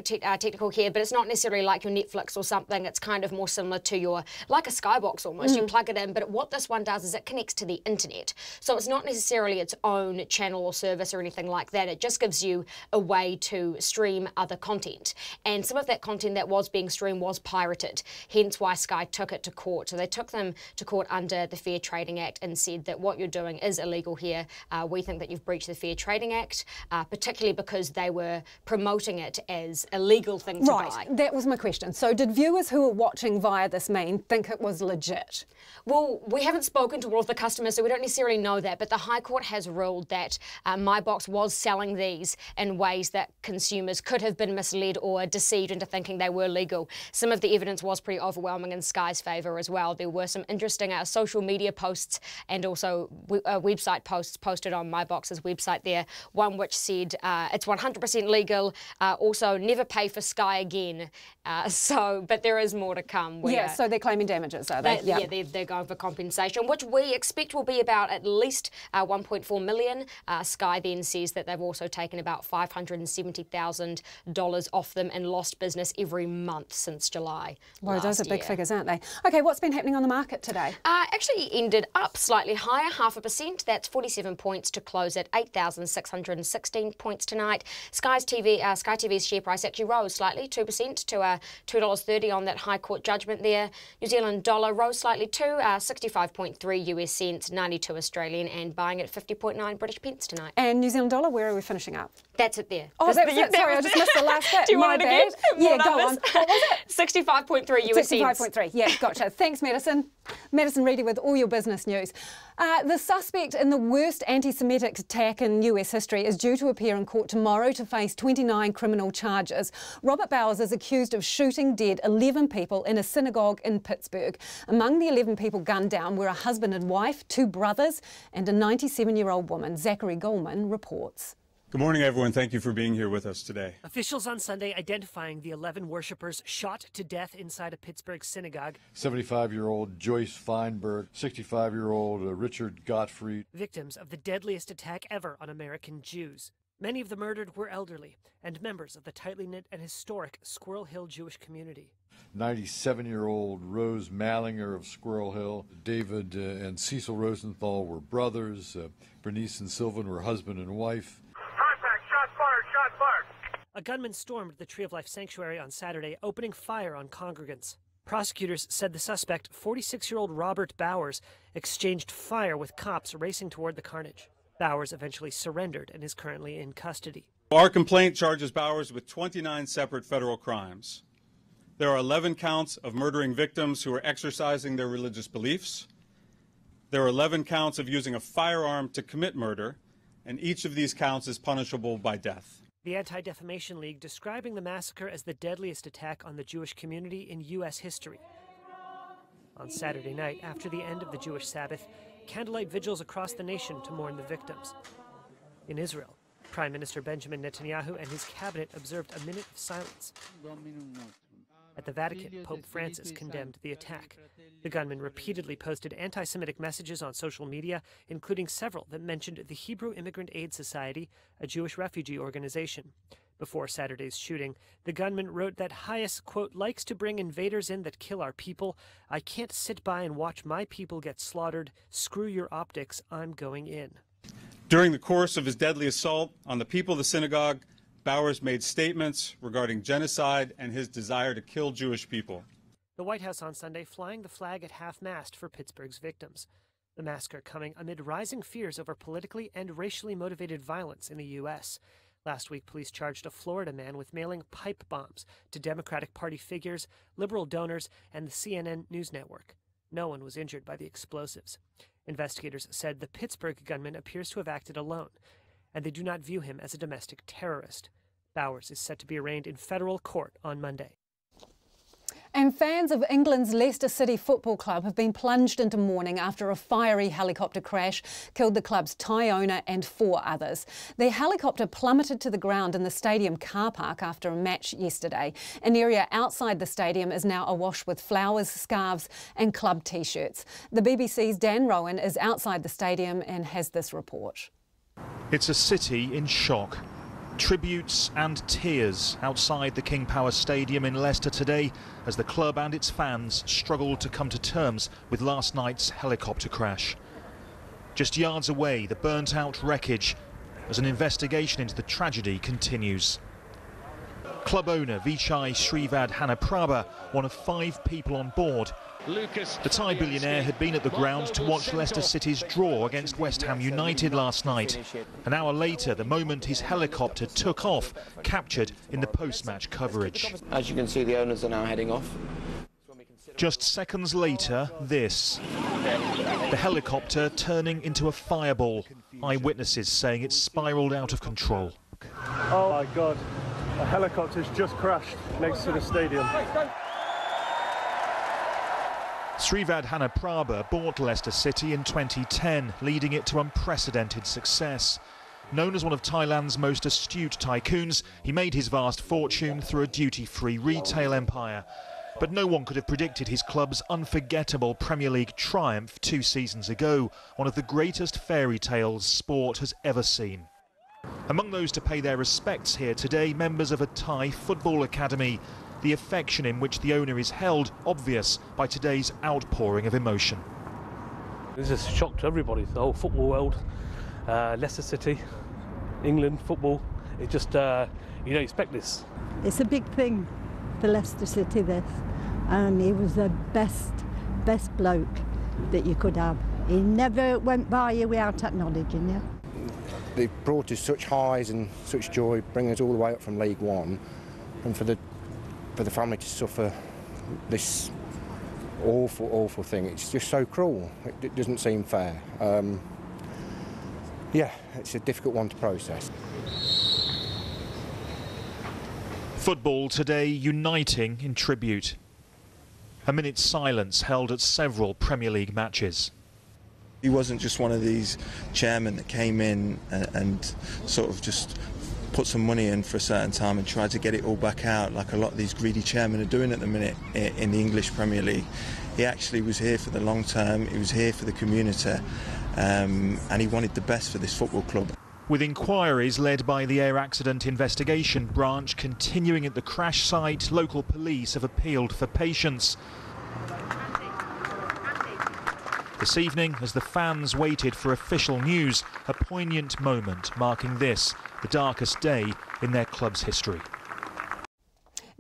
here, but it's not necessarily like your Netflix or something. It's kind of more similar to like a Skybox almost. You plug it in, but what this one does is it connects to the internet. So it's not necessarily its own channel or service or anything like that. It just gives you a way to stream other content. And some of that content that was being streamed was pirated, hence why Sky took it to court. So they took them to court under the Fair Trading Act and said that what you're doing is illegal here. We think that you've breached the Fair Trading Act, particularly because they were promoting it as a legal thing to buy.
Right, that was my question. So did viewers who are watching via this think it was legit?
Well, we haven't spoken to all of the customers, so we don't necessarily know that, but the High Court has ruled that My Box was selling these in ways that consumers could have been misled or deceived into thinking they were legal. Some of the evidence was pretty overwhelming in Sky's favour as well. There were some interesting social media posts and also website posts posted on My Box's website there, one which said it's 100% legal, also never pay for Sky again. But there is more to come.
Yeah, so they're claiming damages, are they?
Yeah, they're going for compensation, which we expect will be about at least 1.4 million. Sky then says that they've also taken about $570,000 off them and lost business every month since July.
Well, those are big figures, aren't they? Okay, what's been happening on the market today?
Actually ended up slightly higher, 0.5%. That's 47 points to close at 8,616 points tonight. Sky TV's share price actually rose slightly, 2% to $2.30 on that High Court judgment there. New Zealand dollar rose slightly too, 65.3 US cents, 92 Australian, and buying at 50.9 British pence tonight.
And New Zealand dollar, where are we finishing up?
That's it there.
Oh, that was it. Sorry, I just missed the last bit.
Do you want it again?
Yeah, go on. What was it?
65.3 US cents.
65.3, yeah, gotcha. Thanks, Madison. Madison Reedy with all your business news. The suspect in the worst anti-Semitic attack in US history is due to appear in court tomorrow to face 29 criminal charges. Robert Bowers is accused of shooting dead 11 people in a synagogue in Pittsburgh. Among the 11 people gunned down were a husband and wife, 2 brothers, and a 97-year-old woman. Zachary Goldman reports.
Good morning, everyone. Thank you for being here with us today.
Officials on Sunday identifying the 11 worshippers shot to death inside a Pittsburgh synagogue.
75-year-old Joyce Feinberg, 65-year-old Richard Gottfried.
Victims of the deadliest attack ever on American Jews. Many of the murdered were elderly and members of the tightly knit and historic Squirrel Hill Jewish community.
97-year-old Rose Mallinger of Squirrel Hill. David and Cecil Rosenthal were brothers. Bernice and Sylvan were husband and wife.
Contact, shots fired, shots fired. A gunman stormed the Tree of Life Sanctuary on Saturday, opening fire on congregants. Prosecutors said the suspect, 46-year-old Robert Bowers, exchanged fire with cops racing toward the carnage. Bowers eventually surrendered and is currently in custody.
Our complaint charges Bowers with 29 separate federal crimes. There are 11 counts of murdering victims who are exercising their religious beliefs. There are 11 counts of using a firearm to commit murder, and each of these counts is punishable by death.
The Anti-Defamation League describing the massacre as the deadliest attack on the Jewish community in U.S. history. On Saturday night, after the end of the Jewish Sabbath, candlelight vigils across the nation to mourn the victims. In Israel, Prime Minister Benjamin Netanyahu and his cabinet observed a minute of silence. At the Vatican, Pope Francis condemned the attack. The gunman repeatedly posted anti-Semitic messages on social media, including several that mentioned the Hebrew Immigrant Aid Society, a Jewish refugee organization. Before Saturday's shooting, the gunman wrote that Hayes, quote, likes to bring invaders in that kill our people. I can't sit by and watch my people get slaughtered. Screw your optics, I'm going in.
During the course of his deadly assault on the people of the synagogue, Bowers made statements regarding genocide and his desire to kill Jewish people.
The White House on Sunday flying the flag at half-mast for Pittsburgh's victims. The massacre coming amid rising fears over politically and racially motivated violence in the U.S. Last week, police charged a Florida man with mailing pipe bombs to Democratic Party figures, liberal donors, and the CNN News Network. No one was injured by the explosives. Investigators said the Pittsburgh gunman appears to have acted alone, and they do not view him as a domestic terrorist. Bowers is set to be arraigned in federal court on Monday.
And fans of England's Leicester City Football Club have been plunged into mourning after a fiery helicopter crash killed the club's Thai owner and 4 others. The helicopter plummeted to the ground in the stadium car park after a match yesterday. An area outside the stadium is now awash with flowers, scarves and club T-shirts. The BBC's Dan Rowan is outside the stadium and has this report.
It's a city in shock. Tributes and tears outside the King Power Stadium in Leicester today as the club and its fans struggled to come to terms with last night's helicopter crash. Just yards away, the burnt-out wreckage as an investigation into the tragedy continues. Club owner Vichai Srivadhanaprabha, one of 5 people on board. The Thai billionaire had been at the ground to watch Leicester City's draw against West Ham United last night. An hour later, the moment his helicopter took off, captured in the post-match coverage.
As you can see, the owners are now heading off.
Just seconds later, this. The helicopter turning into a fireball. Eyewitnesses saying it spiralled out of control.
Oh my God, a helicopter's just crashed next to the stadium.
Srivadhanaprabha bought Leicester City in 2010, leading it to unprecedented success. Known as one of Thailand's most astute tycoons, he made his vast fortune through a duty-free retail empire. But no one could have predicted his club's unforgettable Premier League triumph 2 seasons ago, one of the greatest fairy tales sport has ever seen. Among those to pay their respects here today, members of a Thai football academy. The affection in which the owner is held obvious by today's outpouring of emotion.
This is a shock to everybody, the whole football world. Leicester City, England, football, it just, you don't expect this.
It's a big thing for Leicester City, this, and he was the best bloke that you could have. He never went by you without acknowledging you.
They've brought us such highs and such joy, bringing us all the way up from League One, and for the family to suffer this awful thing, it's just so cruel. It doesn't seem fair. Yeah, it's a difficult one to process.
Football today uniting in tribute. A minute's silence held at several Premier League matches.
He wasn't just one of these chairmen that came in and sort of just put some money in for a certain time and tried to get it all back out like a lot of these greedy chairmen are doing at the minute in the English Premier League. He actually was here for the long term, he was here for the community, and he wanted the best for this football club.
With inquiries led by the Air Accident Investigation Branch continuing at the crash site, local police have appealed for patience. This evening, as the fans waited for official news, a poignant moment marking this, the darkest day in their club's history.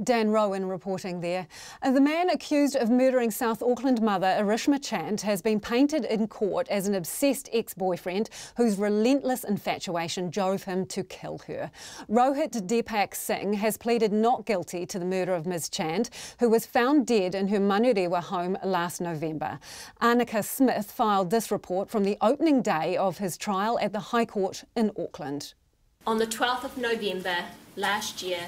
Dan Rowan reporting there. The man accused of murdering South Auckland mother Arishma Chand has been painted in court as an obsessed ex-boyfriend whose relentless infatuation drove him to kill her. Rohit Deepak Singh has pleaded not guilty to the murder of Ms Chand, who was found dead in her Manurewa home last November. Annika Smith filed this report from the opening day of his trial at the High Court in Auckland.
On the 12th of November last year,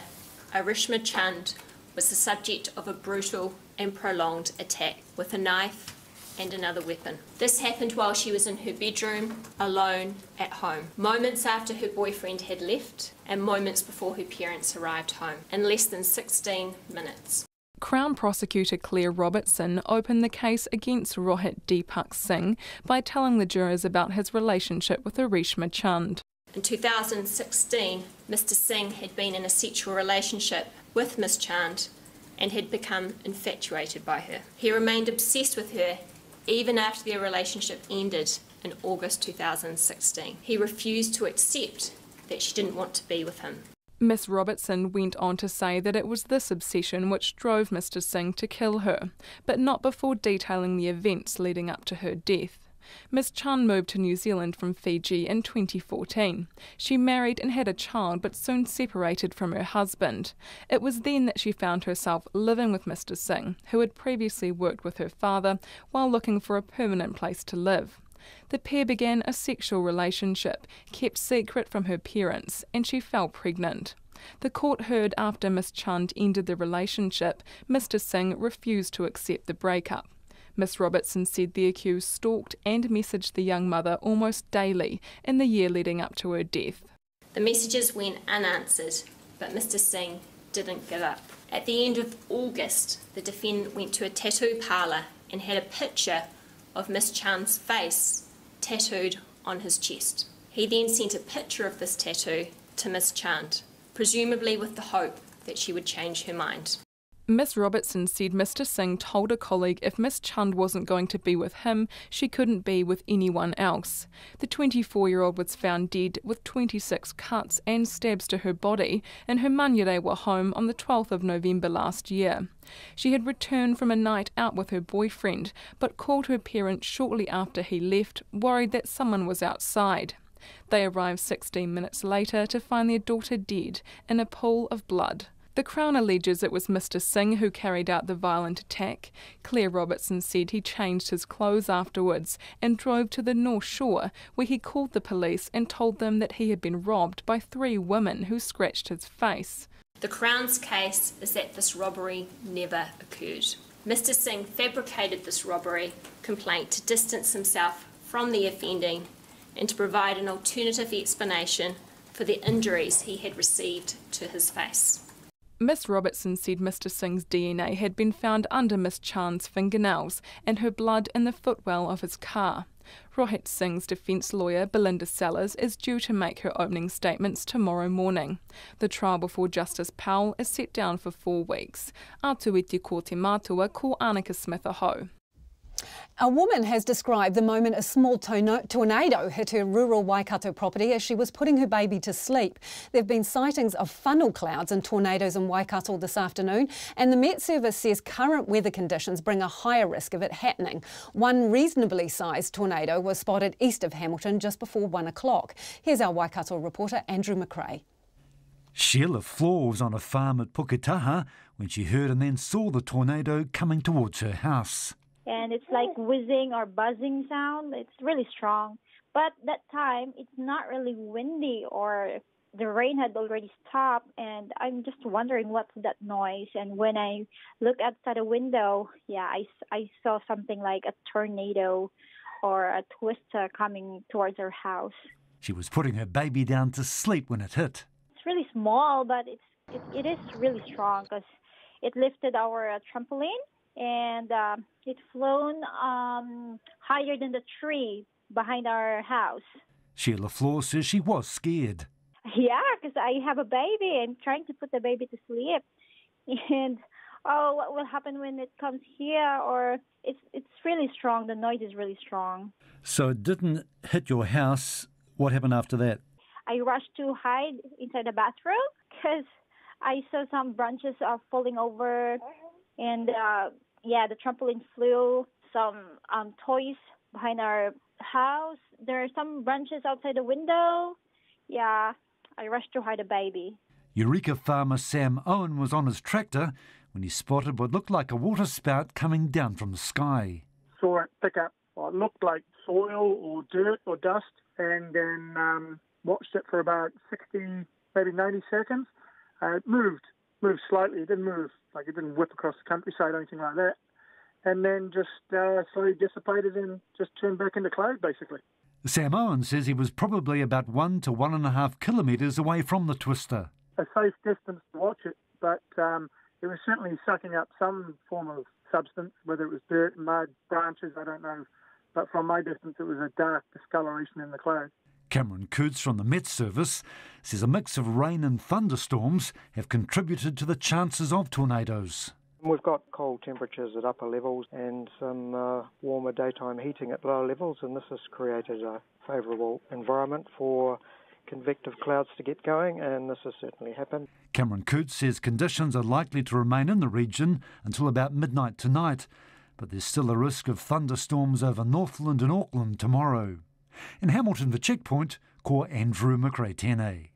Arishma Chand was the subject of a brutal and prolonged attack with a knife and another weapon. This happened while she was in her bedroom, alone at home, moments after her boyfriend had left and moments before her parents arrived home, in less than 16 minutes.
Crown Prosecutor Claire Robertson opened the case against Rohit Deepak Singh by telling the jurors about his relationship with Arishma Chand.
In 2016, Mr Singh had been in a sexual relationship with Ms Chand and had become infatuated by her. He remained obsessed with her even after their relationship ended in August 2016. He refused to accept that she didn't want to be with him.
Ms Robertson went on to say that it was this obsession which drove Mr Singh to kill her, but not before detailing the events leading up to her death. Ms Chand moved to New Zealand from Fiji in 2014. She married and had a child but soon separated from her husband. It was then that she found herself living with Mr Singh, who had previously worked with her father while looking for a permanent place to live. The pair began a sexual relationship, kept secret from her parents, and she fell pregnant. The court heard after Ms Chand ended the relationship, Mr Singh refused to accept the breakup. Ms Robertson said the accused stalked and messaged the young mother almost daily in the year leading up to her death.
The messages went unanswered, but Mr Singh didn't give up. At the end of August, the defendant went to a tattoo parlour and had a picture of Ms Chand's face tattooed on his chest. He then sent a picture of this tattoo to Ms Chand, presumably with the hope that she would change her mind.
Ms Robertson said Mr Singh told a colleague if Ms Chand wasn't going to be with him, she couldn't be with anyone else. The 24-year-old was found dead with 26 cuts and stabs to her body in her Manurewa home on the 12th of November last year. She had returned from a night out with her boyfriend, but called her parents shortly after he left, worried that someone was outside. They arrived 16 minutes later to find their daughter dead in a pool of blood. The Crown alleges it was Mr Singh who carried out the violent attack. Claire Robertson said he changed his clothes afterwards and drove to the North Shore, where he called the police and told them that he had been robbed by 3 women who scratched his face.
The Crown's case is that this robbery never occurred. Mr Singh fabricated this robbery complaint to distance himself from the offending and to provide an alternative explanation for the injuries he had received to his face.
Ms Robertson said Mr Singh's DNA had been found under Ms Chand's fingernails and her blood in the footwell of his car. Rohit Singh's defence lawyer, Belinda Sellers, is due to make her opening statements tomorrow morning. The trial before Justice Powell is set down for 4 weeks. Atu i te ko te mātua ko Annika Smith aho.
A woman has described the moment a small tornado hit her rural Waikato property as she was putting her baby to sleep. There have been sightings of funnel clouds and tornadoes in Waikato this afternoon, and the Met Service says current weather conditions bring a higher risk of it happening. One reasonably sized tornado was spotted east of Hamilton just before 1 o'clock. Here's our Waikato reporter Andrew McRae.
Sheila Flaw was on a farm at Puketaha when she heard and then saw the tornado coming towards her house.
And it's like whizzing or buzzing sound. It's really strong. But that time, it's not really windy or the rain had already stopped. And I'm just wondering what's that noise. And when I look outside the window, I saw something like a tornado or a twister coming towards her house.
She was putting her baby down to sleep when it hit.
It's really small, but it is really strong because it lifted our trampoline. And it's flown higher than the tree behind our house.
Sheila Floor says she was scared.
Yeah, because I have a baby and trying to put the baby to sleep. And, oh, what will happen when it comes here? Or it's really strong. The noise is really strong.
So it didn't hit your house. What happened after that?
I rushed to hide inside the bathroom because I saw some branches falling over. And, the trampoline flew. Some toys behind our house. There are some branches outside the window. Yeah, I rushed to hide the baby.
Eureka farmer Sam Owen was on his tractor when he spotted what looked like a water spout coming down from the sky.
Saw it pick up what looked like soil or dirt or dust, and then watched it for about 60, maybe 90 seconds. It moved slightly. It didn't move, like it didn't whip across the countryside or anything like that. And then just slowly dissipated and just turned back into cloud, basically.
Sam Owen says he was probably about 1 to 1.5 kilometres away from the twister.
A safe distance to watch it, but it was certainly sucking up some form of substance, whether it was dirt, mud, branches, I don't know. But from my distance, it was a dark discoloration in the cloud.
Cameron Coots from the Met Service says a mix of rain and thunderstorms have contributed to the chances of tornadoes.
We've got cold temperatures at upper levels and some warmer daytime heating at lower levels, and this has created a favourable environment for convective clouds to get going, and this has certainly happened.
Cameron Coots says conditions are likely to remain in the region until about midnight tonight, but there's still a risk of thunderstorms over Northland and Auckland tomorrow. In Hamilton for Checkpoint, Ko Andrew McRae-Tene.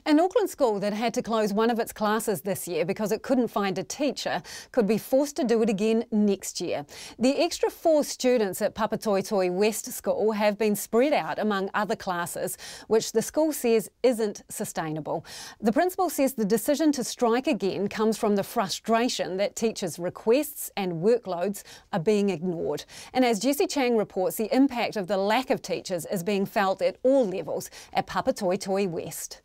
An Auckland school that had to close one of its classes this year because it couldn't find a teacher could be forced to do it again next year. The extra 4 students at Papatoetoe West School have been spread out among other classes, which the school says isn't sustainable. The principal says the decision to strike again comes from the frustration that teachers' requests and workloads are being ignored. And as Jessie Chang reports, the impact of the lack of teachers is being felt at all levels at Papatoetoe West.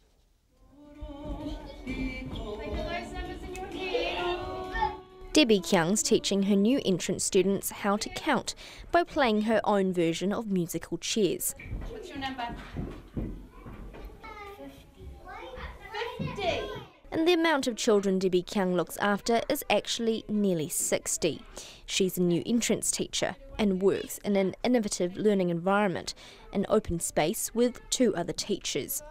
Debbie Kiang's teaching her new entrant students how to count by playing her own version of musical chairs.
What's your number? 50.
And the amount of children Debbie Kiang looks after is actually nearly 60. She's a new entrance teacher and works in an innovative learning environment, an open space with 2 other teachers.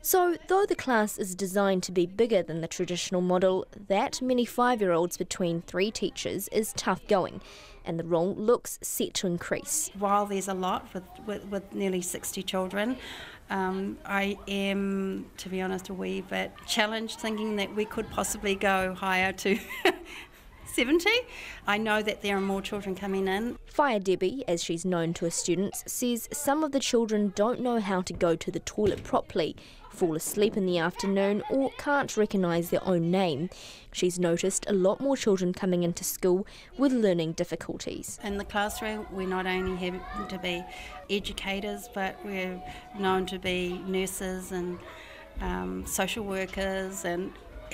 So, though the class is designed to be bigger than the traditional model, that many 5-year-olds between 3 teachers is tough going, and the role looks set to increase.
While there's a lot with nearly 60 children, I am, to be honest, a wee bit challenged, thinking that we could possibly go higher to 70. I know that there are more children coming in.
Fire Debbie, as she's known to her students, says some of the children don't know how to go to the toilet properly, fall asleep in the afternoon, or can't recognise their own name. She's noticed a lot more children coming into school with learning difficulties.
In the classroom, we not only have to be educators, but we're known to be nurses and social workers and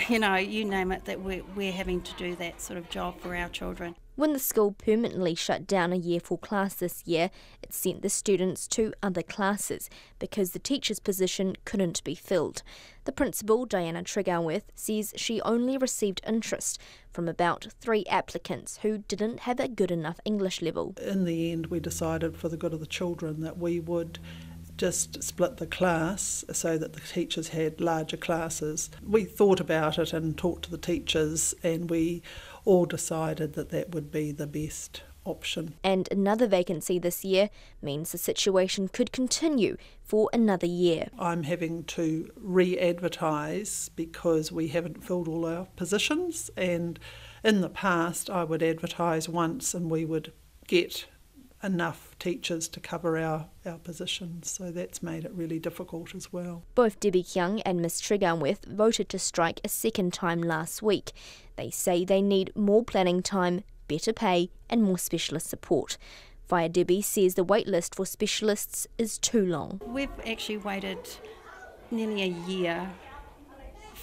you name it, that we're having to do that sort of job for our children.
When the school permanently shut down a Year 4 class this year, it sent the students to other classes because the teacher's position couldn't be filled. The principal, Diana Tregarwith, says she only received interest from about 3 applicants who didn't have a good enough English level.
In the end, we decided for the good of the children that we would just split the class so that the teachers had larger classes. We thought about it and talked to the teachers, and we all decided that that would be the best option.
And another vacancy this year means the situation could continue for another year.
I'm having to re-advertise because we haven't filled all our positions, and in the past I would advertise once and we would get enough teachers to cover our positions, so that's made it really difficult as well.
Both Debbie Kiang and Ms Tregarwith voted to strike a second time last week. They say they need more planning time, better pay and more specialist support. Fire Debbie says the wait list for specialists is too long.
We've actually waited nearly a year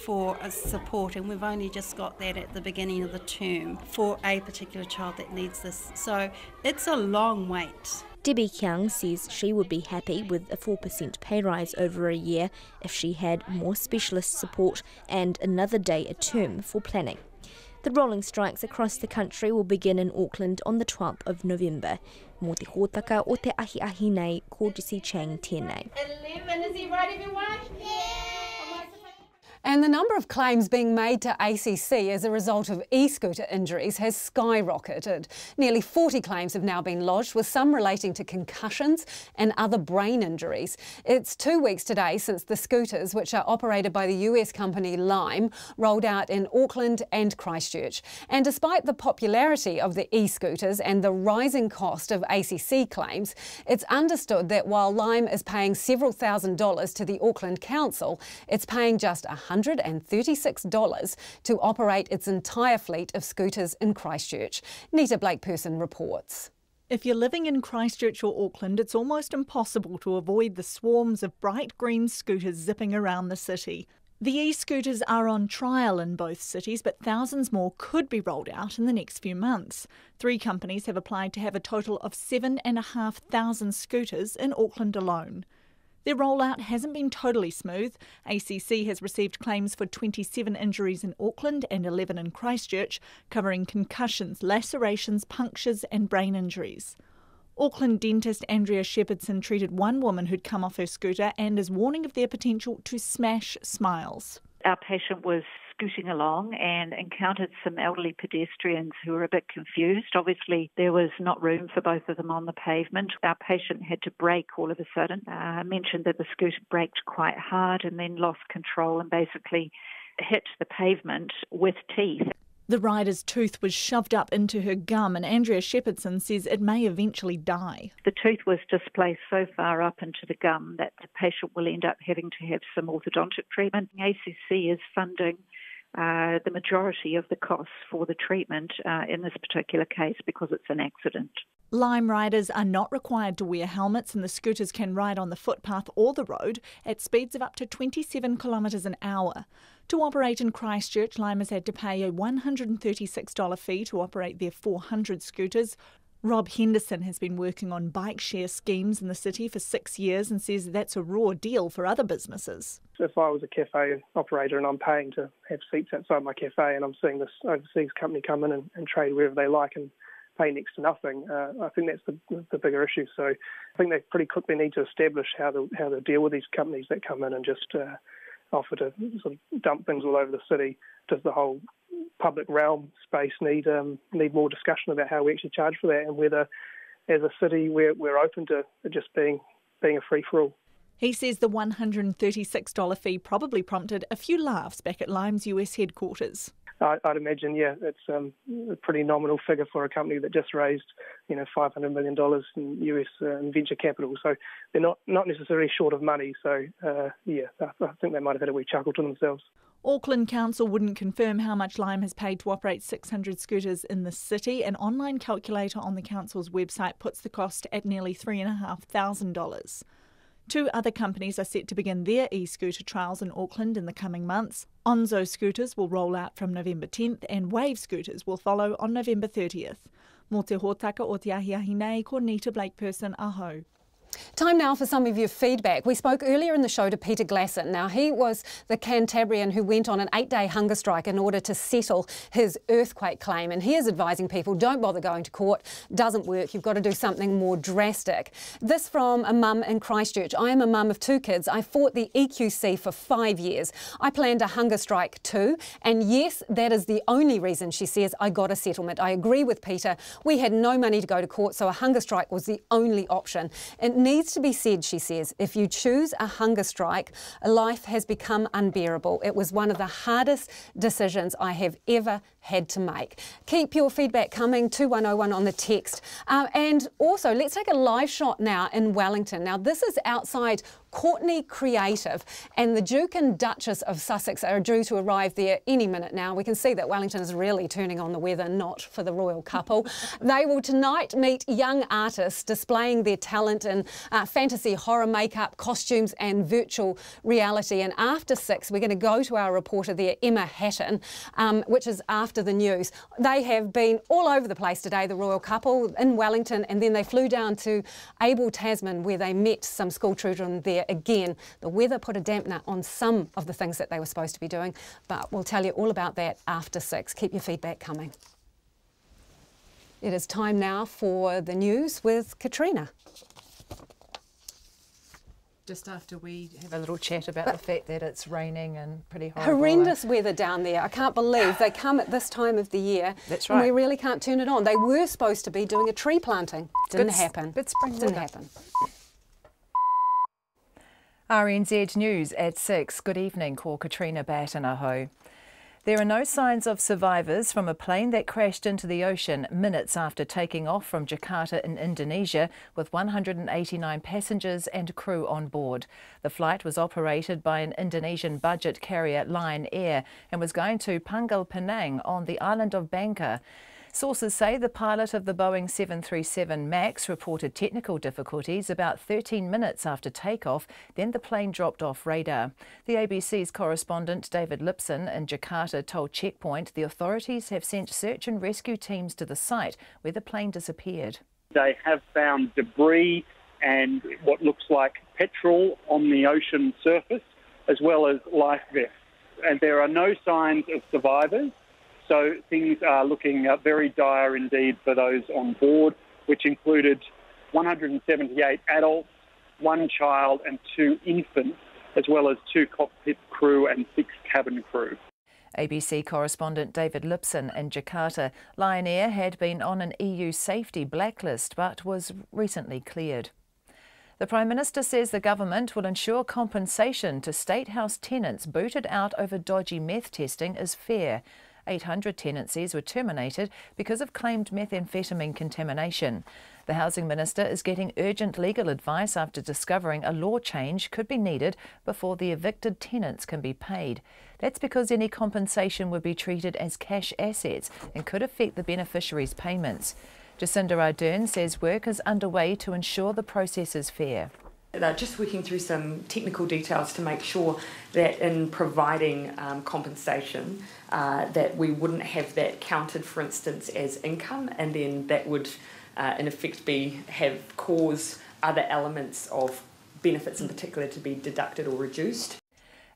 for a support, and we've only just got that at the beginning of the term for a particular child that needs this. So it's a long wait.
Debbie Kiang says she would be happy with a 4% pay rise over a year if she had more specialist support and another day a term for planning. The rolling strikes across the country will begin in Auckland on the 12th of November. Mō te hōtaka o te ahi nei, ko Jesse Chang tēnei.
11, is he right everyone? Yeah!
And the number of claims being made to ACC as a result of e-scooter injuries has skyrocketed. Nearly 40 claims have now been lodged, with some relating to concussions and other brain injuries. It's 2 weeks today since the scooters, which are operated by the US company Lime, rolled out in Auckland and Christchurch. And despite the popularity of the e-scooters and the rising cost of ACC claims, it's understood that while Lime is paying several $1,000s to the Auckland Council, it's paying just $136 to operate its entire fleet of scooters in Christchurch. Nita Blake-Person reports.
If you're living in Christchurch or Auckland, it's almost impossible to avoid the swarms of bright green scooters zipping around the city. The e-scooters are on trial in both cities, but thousands more could be rolled out in the next few months. 3 companies have applied to have a total of 7,500 scooters in Auckland alone. Their rollout hasn't been totally smooth. ACC has received claims for 27 injuries in Auckland and 11 in Christchurch, covering concussions, lacerations, punctures and brain injuries. Auckland dentist Andrea Shepherdson treated one woman who'd come off her scooter and is warning of their potential to smash smiles.
Our patient was scooting along and encountered some elderly pedestrians who were a bit confused. Obviously, there was not room for both of them on the pavement. Our patient had to brake all of a sudden. Mentioned that the scooter braked quite hard and then lost control and basically hit the pavement with teeth.
The rider's tooth was shoved up into her gum, and Andrea Shepherdson says it may eventually die.
The tooth was displaced so far up into the gum that the patient will end up having to have some orthodontic treatment. ACC is funding the majority of the costs for the treatment in this particular case because it's an accident.
Lime riders are not required to wear helmets, and the scooters can ride on the footpath or the road at speeds of up to 27 kilometres an hour. To operate in Christchurch, Lime has had to pay a $136 fee to operate their 400 scooters. Rob Henderson has been working on bike share schemes in the city for 6 years and says that's a raw deal for other businesses.
If I was a cafe operator and I'm paying to have seats outside my cafe and I'm seeing this overseas company come in and trade wherever they like and pay next to nothing, I think that's the bigger issue. So I think they pretty quickly need to establish how to deal with these companies that come in and just offer to sort of dump things all over the city. Does the whole public realm space need more discussion about how we actually charge for that, and whether, as a city, we're open to it just being a free-for-all.
He says the $136 fee probably prompted a few laughs back at Lime's US headquarters.
I'd imagine, yeah, it's a pretty nominal figure for a company that just raised, $500 million in US venture capital. So they're not necessarily short of money. So, I think they might have had a wee chuckle to themselves.
Auckland Council wouldn't confirm how much Lime has paid to operate 600 scooters in the city. An online calculator on the council's website puts the cost at nearly $3,500. 2 other companies are set to begin their e-scooter trials in Auckland in the coming months. Onzo scooters will roll out from November 10th and Wave scooters will follow on November 30th. Mō te hōtaka o te ahi nei, ko Nita Blake-Person, aho.
Time now for some of your feedback. We spoke earlier in the show to Peter Glasson. Now, he was the Cantabrian who went on an 8-day hunger strike in order to settle his earthquake claim. And he is advising people, don't bother going to court. Doesn't work. You've got to do something more drastic. This from a mum in Christchurch. I am a mum of 2 kids. I fought the EQC for 5 years. I planned a hunger strike too. And yes, that is the only reason, she says, I got a settlement. I agree with Peter. We had no money to go to court, so a hunger strike was the only option. It needs to be said, she says, if you choose a hunger strike, life has become unbearable. It was one of the hardest decisions I have ever had to make. Keep your feedback coming, 2101 on the text. And also, let's take a live shot now in Wellington. Now, this is outside Courtney Creative, and the Duke and Duchess of Sussex are due to arrive there any minute now. We can see that Wellington is really turning on the weather, not for the royal couple. They will tonight meet young artists displaying their talent in fantasy, horror makeup, costumes and virtual reality. And after 6, we're going to go to our reporter there, Emma Hatton, which is after the news. They have been all over the place today, the royal couple, in Wellington, and then they flew down to Abel, Tasman, where they met some school children there again. The weather put a dampener on some of the things that they were supposed to be doing, but we'll tell you all about that after 6. Keep your feedback coming. It is time now for the news with Katrina.
Just after we have a little chat about the fact that it's raining and pretty horrible.
Horrendous weather down there. I can't believe they come at this time of the year.
That's right.
And we really can't turn it on. They were supposed to be doing a tree planting. Didn't happen.
Good spring
Didn't
weather.
happen.
RNZ News at 6. Good evening. Ko Katrina Batanaho. There are no signs of survivors from a plane that crashed into the ocean minutes after taking off from Jakarta in Indonesia with 189 passengers and crew on board. The flight was operated by an Indonesian budget carrier Lion Air and was going to Pangkal Pinang on the island of Bangka. Sources say the pilot of the Boeing 737 MAX reported technical difficulties about 13 minutes after takeoff, then the plane dropped off radar. The ABC's correspondent David Lipson in Jakarta told Checkpoint the authorities have sent search and rescue teams to the site where the plane disappeared.
They have found debris and what looks like petrol on the ocean surface, as well as life vests. And there are no signs of survivors. So things are looking very dire indeed for those on board, which included 178 adults, 1 child and 2 infants, as well as 2 cockpit crew and 6 cabin crew.
ABC correspondent David Lipson in Jakarta. Lion Air had been on an EU safety blacklist but was recently cleared. The Prime Minister says the government will ensure compensation to State House tenants booted out over dodgy meth testing is fair. 800 tenancies were terminated because of claimed methamphetamine contamination. The Housing Minister is getting urgent legal advice after discovering a law change could be needed before the evicted tenants can be paid. That's because any compensation would be treated as cash assets and could affect the beneficiaries' payments. Jacinda Ardern says work is underway to ensure the process is fair.
They're just working through some technical details to make sure that in providing compensation that we wouldn't have that counted, for instance, as income, and then that would in effect cause other elements of benefits in particular to be deducted or reduced.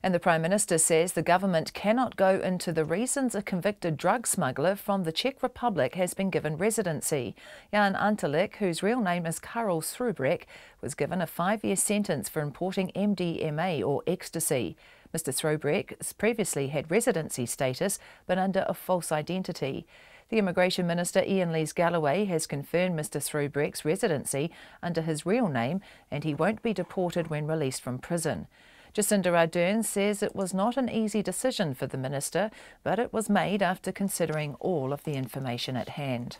And the Prime Minister says the government cannot go into the reasons a convicted drug smuggler from the Czech Republic has been given residency. Jan Antalik, whose real name is Karel Srubrek, was given a 5-year sentence for importing MDMA or ecstasy. Mr Srubrek previously had residency status but under a false identity. The Immigration Minister Ian Lees-Galloway has confirmed Mr Srubrek's residency under his real name and he won't be deported when released from prison. Jacinda Ardern says it was not an easy decision for the Minister, but it was made after considering all of the information at hand.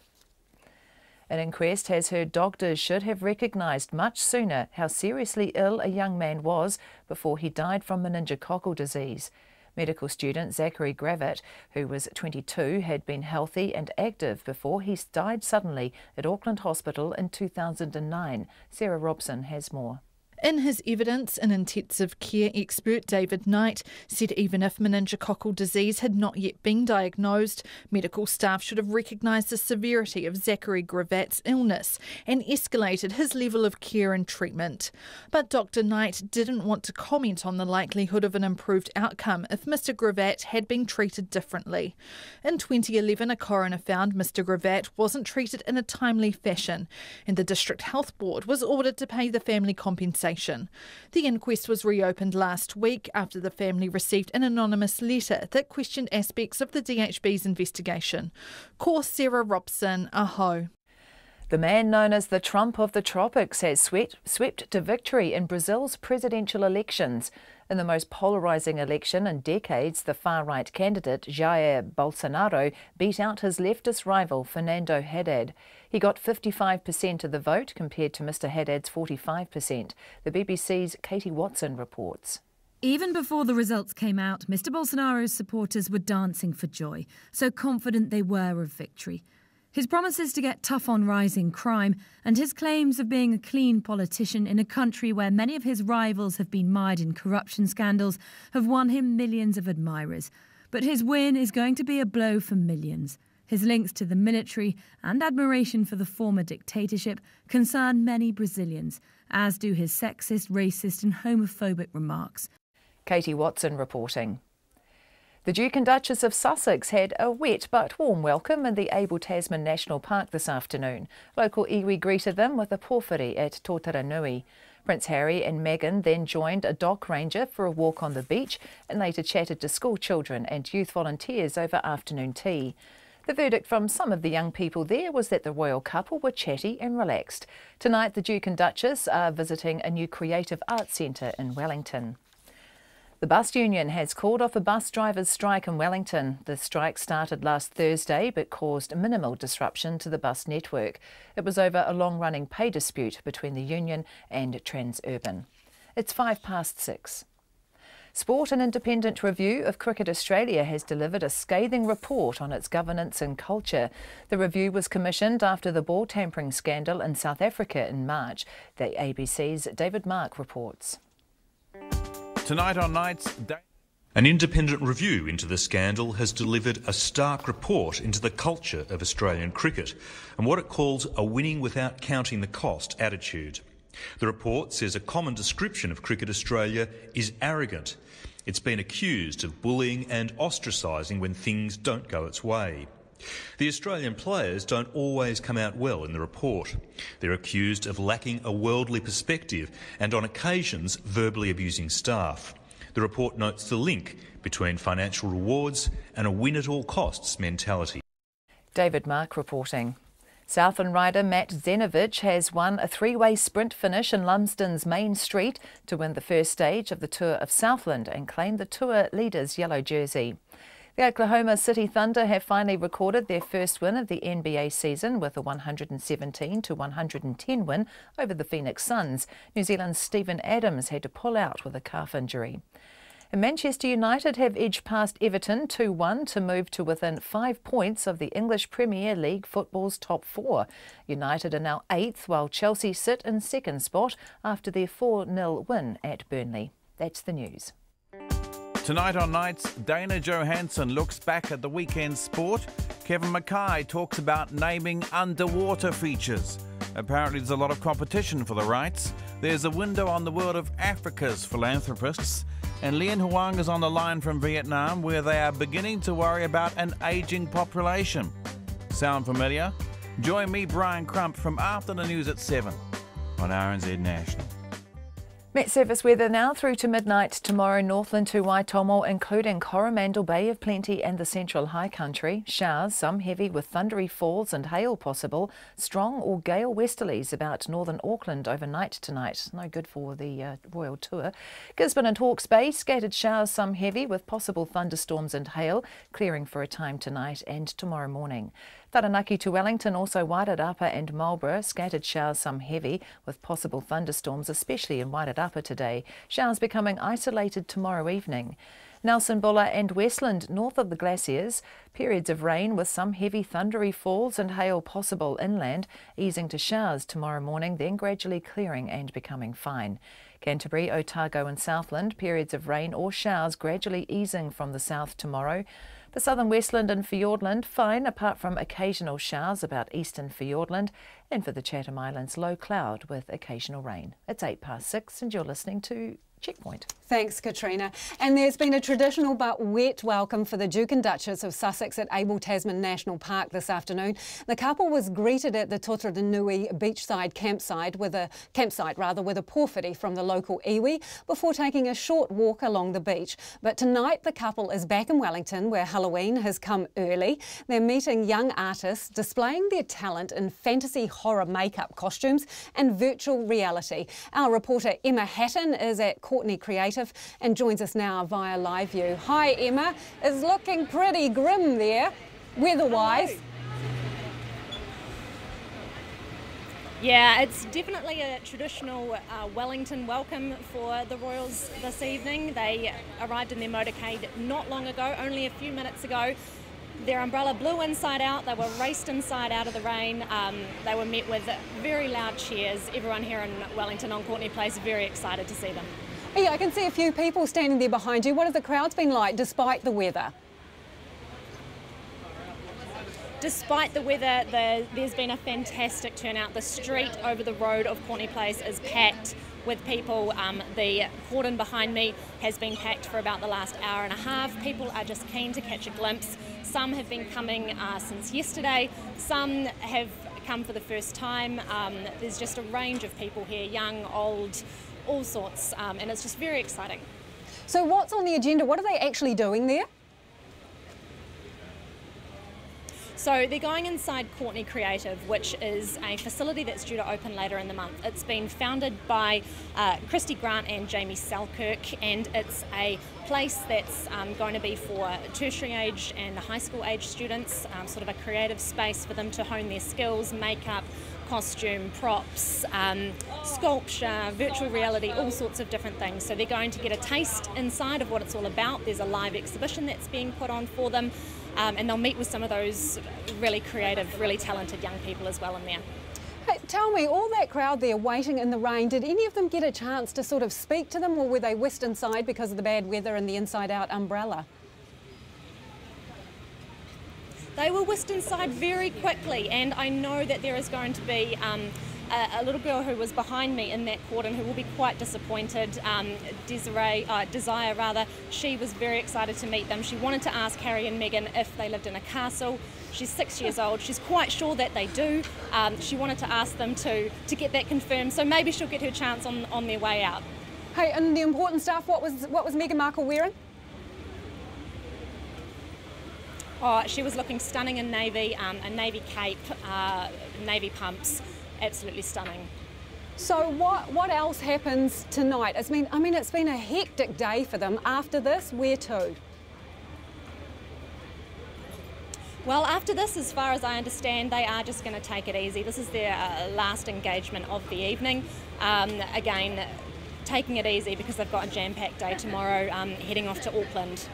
An inquest has heard doctors should have recognised much sooner how seriously ill a young man was before he died from meningococcal disease. Medical student Zachary Gravitt, who was 22, had been healthy and active before he died suddenly at Auckland Hospital in 2009. Sarah Robson has more.
In his evidence, an intensive care expert, David Knight, said even if meningococcal disease had not yet been diagnosed, medical staff should have recognised the severity of Zachary Gravitt's illness and escalated his level of care and treatment. But Dr Knight didn't want to comment on the likelihood of an improved outcome if Mr Gravitt had been treated differently. In 2011, a coroner found Mr Gravitt wasn't treated in a timely fashion, and the District Health Board was ordered to pay the family compensation. The inquest was reopened last week after the family received an anonymous letter that questioned aspects of the DHB's investigation. Ko Sarah Robson, aho.
The man known as the Trump of the tropics has swept to victory in Brazil's presidential elections. In the most polarising election in decades, the far-right candidate Jair Bolsonaro beat out his leftist rival Fernando Haddad. He got 55% of the vote compared to Mr Haddad's 45%. The BBC's Katie Watson reports.
Even before the results came out, Mr Bolsonaro's supporters were dancing for joy, so confident they were of victory. His promises to get tough on rising crime and his claims of being a clean politician in a country where many of his rivals have been mired in corruption scandals have won him millions of admirers. But his win is going to be a blow for millions. His links to the military and admiration for the former dictatorship concern many Brazilians, as do his sexist, racist and homophobic remarks.
Katie Watson reporting. The Duke and Duchess of Sussex had a wet but warm welcome in the Abel Tasman National Park this afternoon. Local iwi greeted them with a porphyry at Tōtaranui. Prince Harry and Meghan then joined a dock ranger for a walk on the beach and later chatted to school children and youth volunteers over afternoon tea. The verdict from some of the young people there was that the royal couple were chatty and relaxed. Tonight the Duke and Duchess are visiting a new creative arts centre in Wellington. The bus union has called off a bus drivers' strike in Wellington. The strike started last Thursday but caused minimal disruption to the bus network. It was over a long-running pay dispute between the union and Transurban. It's 6:05. Sport and Independent Review of Cricket Australia has delivered a scathing report on its governance and culture. The review was commissioned after the ball tampering scandal in South Africa in March. The ABC's David Mark reports.
Tonight on Nights, an independent review into the scandal has delivered a stark report into the culture of Australian cricket and what it calls a winning without counting the cost attitude. The report says a common description of Cricket Australia is arrogant. It's been accused of bullying and ostracising when things don't go its way. The Australian players don't always come out well in the report. They're accused of lacking a worldly perspective and on occasions verbally abusing staff. The report notes the link between financial rewards and a win-at-all-costs mentality.
David Mark reporting. Southland rider Matt Zenovich has won a three-way sprint finish in Lumsden's Main Street to win the first stage of the Tour of Southland and claim the Tour leader's yellow jersey. The Oklahoma City Thunder have finally recorded their first win of the NBA season with a 117-110 win over the Phoenix Suns. New Zealand's Steven Adams had to pull out with a calf injury. And Manchester United have edged past Everton 2-1 to move to within 5 points of the English Premier League football's top four. United are now 8th, while Chelsea sit in second spot after their 4-0 win at Burnley. That's the news.
Tonight on Nights, Dana Johansson looks back at the weekend's sport. Kevin Mackay talks about naming underwater features. Apparently there's a lot of competition for the rights. There's a window on the world of Africa's philanthropists. And Lien Huang is on the line from Vietnam, where they are beginning to worry about an ageing population. Sound familiar? Join me, Brian Crump, from After the News at 7 on RNZ National.
Met Service weather now through to midnight tomorrow, Northland to Waitomo, including Coromandel Bay of Plenty and the Central High Country. Showers, some heavy with thundery falls and hail possible. Strong or gale westerlies about northern Auckland overnight tonight. No good for the Royal Tour. Gisborne and Hawke's Bay, scattered showers, some heavy with possible thunderstorms and hail, clearing for a time tonight and tomorrow morning. Taranaki to Wellington, also Wairarapa and Marlborough, scattered showers, some heavy with possible thunderstorms, especially in Wairarapa today. Showers becoming isolated tomorrow evening. Nelson Buller and Westland, north of the glaciers, periods of rain with some heavy thundery falls and hail possible inland, easing to showers tomorrow morning, then gradually clearing and becoming fine. Canterbury, Otago and Southland, periods of rain or showers gradually easing from the south tomorrow. The southern Westland and Fiordland, fine apart from occasional showers about eastern Fiordland, and for the Chatham Islands, low cloud with occasional rain. It's 6:08 and you're listening to Checkpoint.
Thanks, Katrina. And there's been a traditional but wet welcome for the Duke and Duchess of Sussex at Abel Tasman National Park this afternoon. The couple was greeted at the Totaranui beachside campsite with a porphyry from the local iwi before taking a short walk along the beach. But tonight the couple is back in Wellington, where Halloween has come early. They're meeting young artists displaying their talent in fantasy horror makeup costumes and virtual reality. Our reporter Emma Hatton is at Courtney Creative and joins us now via live view. Hi Emma, it's looking pretty grim there, weather-wise.
Yeah, it's definitely a traditional Wellington welcome for the Royals this evening. They arrived in their motorcade not long ago, only a few minutes ago. Their umbrella blew inside out, they were raced inside out of the rain. They were met with very loud cheers. Everyone here in Wellington on Courtney Place very excited to see them.
Yeah, I can see a few people standing there behind you. What have the crowds been like despite the weather?
Despite the weather, there's been a fantastic turnout. The street over the road of Courtney Place is packed with people. The cordon behind me has been packed for about the last hour and a half. People are just keen to catch a glimpse. Some have been coming since yesterday. Some have come for the first time. There's just a range of people here, young, old, all sorts, and it's just very exciting.
So what's on the agenda? What are they actually doing there?
So they're going inside Courtney Creative, which is a facility that's due to open later in the month. It's been founded by Christy Grant and Jamie Selkirk, and it's a place that's going to be for tertiary age and high school age students, sort of a creative space for them to hone their skills, makeup, costume, props, sculpture, virtual reality, all sorts of different things. So they're going to get a taste inside of what it's all about. There's a live exhibition that's being put on for them, and they'll meet with some of those really creative, really talented young people as well in there.
Hey, tell me, all that crowd there waiting in the rain, did any of them get a chance to sort of speak to them, or were they whisked inside because of the bad weather and the inside-out umbrella?
They were whisked inside very quickly, and I know that there is going to be a little girl who was behind me in that cordon who will be quite disappointed. Desire, she was very excited to meet them. She wanted to ask Harry and Meghan if they lived in a castle. She's 6 years old. She's quite sure that they do. She wanted to ask them to get that confirmed, so maybe she'll get her chance on their way out.
Hey, and the important stuff, what was Meghan Markle wearing?
Oh, she was looking stunning in navy, a navy cape, navy pumps, absolutely stunning.
So what else happens tonight? It's been a hectic day for them. After this, where to?
Well, after this, as far as I understand, they are just going to take it easy. This is their last engagement of the evening. Again, taking it easy because they've got a jam-packed day tomorrow, heading off to Auckland.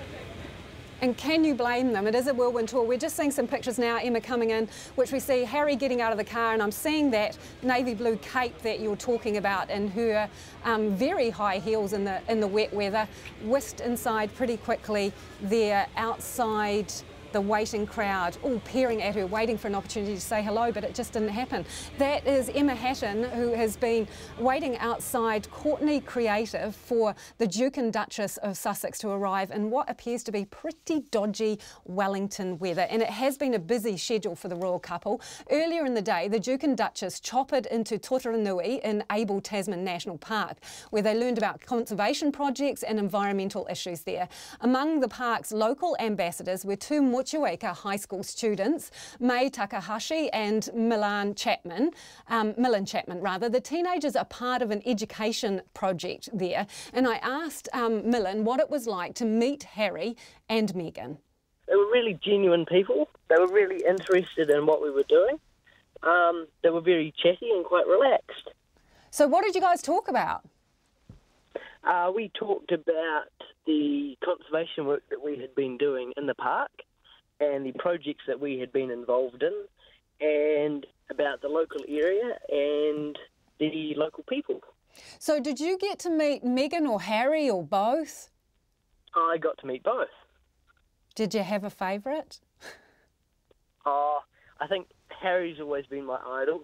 And can you blame them? It is a whirlwind tour. We're just seeing some pictures now, Emma, coming in, which we see Harry getting out of the car, and I'm seeing that navy blue cape that you're talking about and her very high heels in the wet weather, whisked inside pretty quickly. They're outside the waiting crowd, all peering at her, waiting for an opportunity to say hello, but it just didn't happen. That is Emma Hatton, who has been waiting outside Courtney Creative for the Duke and Duchess of Sussex to arrive in what appears to be pretty dodgy Wellington weather. And it has been a busy schedule for the royal couple. Earlier in the day, the Duke and Duchess choppered into Totaranui in Abel Tasman National Park, where they learned about conservation projects and environmental issues there. Among the park's local ambassadors were two Motueka high school students, May Takahashi and Millan Chapman. The teenagers are part of an education project there, and I asked Millan what it was like to meet Harry and Meghan.
They were really genuine people. They were really interested in what we were doing. They were very chatty and quite relaxed.
So what did you guys talk about?
We talked about the conservation work that we had been doing in the park and the projects that we had been involved in, and about the local area and the local people.
So did you get to meet Meghan or Harry or both?
I got to meet both.
Did you have a favourite?
I think Harry's always been my idol.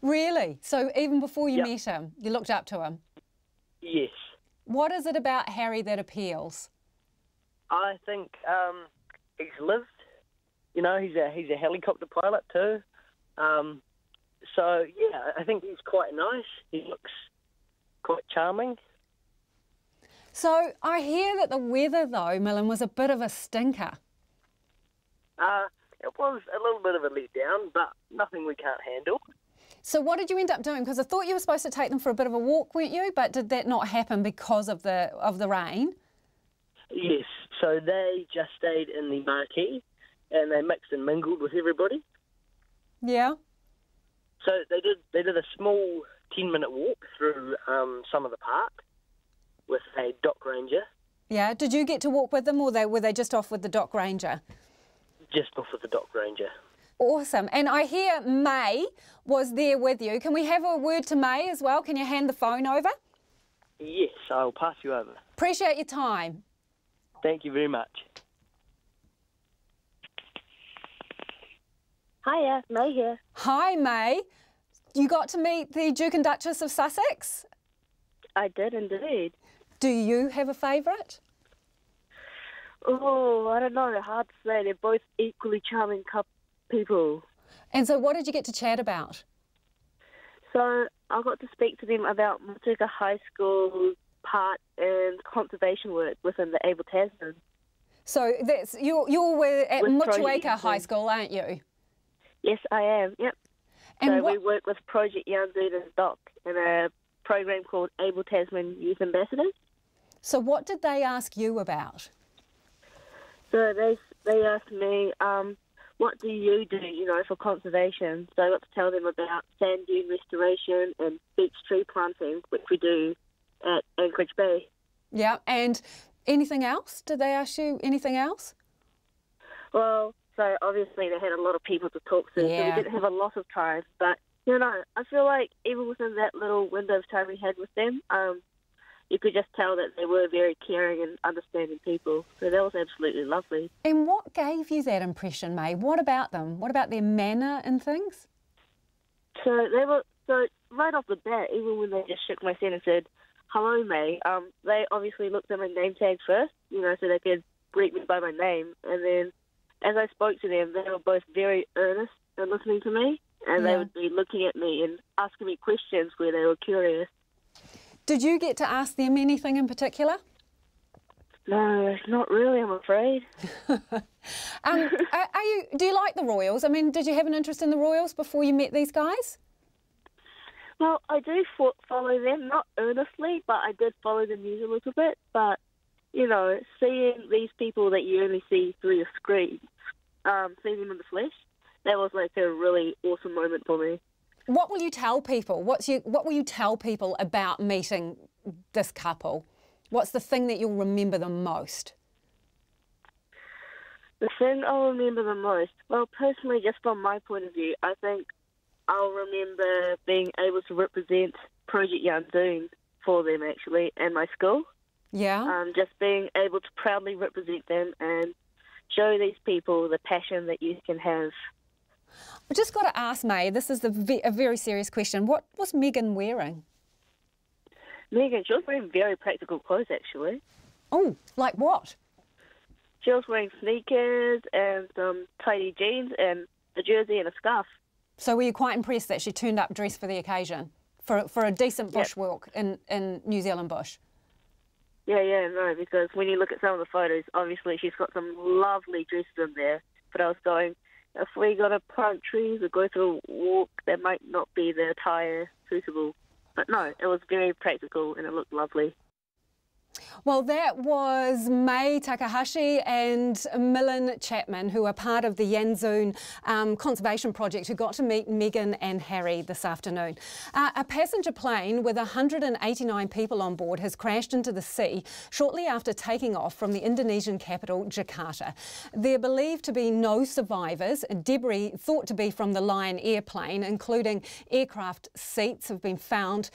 Really? So even before you met him, you looked up to him?
Yes.
What is it about Harry that appeals?
I think he's lived. You know, he's a helicopter pilot too. So yeah, I think he's quite nice. He looks quite charming.
So I hear that the weather, though, Millen, was a bit of a stinker.
It was a little bit of a letdown, but nothing we can't handle.
So what did you end up doing? Because I thought you were supposed to take them for a bit of a walk, weren't you? But did that not happen because of the rain? Yes.
So they just stayed in the marquee, and they mixed and mingled with everybody.
Yeah.
So they did a small 10-minute walk through some of the park with a dock ranger.
Yeah. Did you get to walk with them, or were they just off with the dock ranger?
Just off with the dock ranger.
Awesome. And I hear May was there with you. Can we have a word to May as well? Can you hand the phone over?
Yes, I'll pass you over.
Appreciate your time.
Thank you very much.
Hiya, May here.
Hi, May. You got to meet the Duke and Duchess of Sussex?
I did indeed.
Do you have a favourite?
Oh, I don't know. Hard to say. They're both equally charming people.
And so what did you get to chat about?
So I got to speak to them about Motueka High School's part in conservation work within the Able Tasman.
So that's you were at Motueka High School, aren't you?
Yes, I am. Yep.
And
so we work with Project Yanzoon and Doc in a program called Able Tasman Youth Ambassadors.
So what did they ask you about?
So they asked me, what do you do, for conservation? So I got to tell them about sand dune restoration and beach tree planting, which we do at Anchorage Bay.
Yeah, and anything else? Did they ask you anything else?
Well, so obviously they had a lot of people to talk to, so we didn't have a lot of time. But, I feel like even within that little window of time we had with them, you could just tell that they were very caring and understanding people. So that was absolutely lovely.
And what gave you that impression, May? What about them? What about their manner and things?
So right off the bat, even when they just shook my hand and said, "Hello, May," they obviously looked at my name tag first, so they could greet me by my name. And then as I spoke to them, they were both very earnest in listening to me, and they would be looking at me and asking me questions where they were curious.
Did you get to ask them anything in particular?
No, not really, I'm afraid.
Do you like the Royals? I mean, did you have an interest in the Royals before you met these guys?
Well, I do follow them, not earnestly, but I did follow the news a little bit. But, seeing these people that you only see through your screen, seeing them in the flesh, that was like a really awesome moment for me.
What will you tell people? What will you tell people about meeting this couple? What's the thing that you'll remember the most?
The thing I'll remember the most? Well, personally, just from my point of view, I think I'll remember being able to represent Project Yanzoon for them, actually, and my school.
Yeah.
Just being able to proudly represent them and show these people the passion that youth can have.
I've just got to ask, May, this is a very serious question. What was Megan wearing?
Megan, she was wearing very practical clothes, actually.
Oh, like what?
She was wearing sneakers and some tidy jeans and a jersey and a scarf.
So were you quite impressed that she turned up dressed for the occasion, for a decent bushwalk in New Zealand bush?
Yeah, no, because when you look at some of the photos, obviously she's got some lovely dresses in there. But I was going, if we got to plant trees or go through a walk, that might not be the attire suitable. But no, it was very practical and it looked lovely.
Well, that was May Takahashi and Millen Chapman, who are part of the Yanzoon Conservation Project, who got to meet Megan and Harry this afternoon. A passenger plane with 189 people on board has crashed into the sea shortly after taking off from the Indonesian capital, Jakarta. There are believed to be no survivors. Debris thought to be from the Lion airplane, including aircraft seats, have been found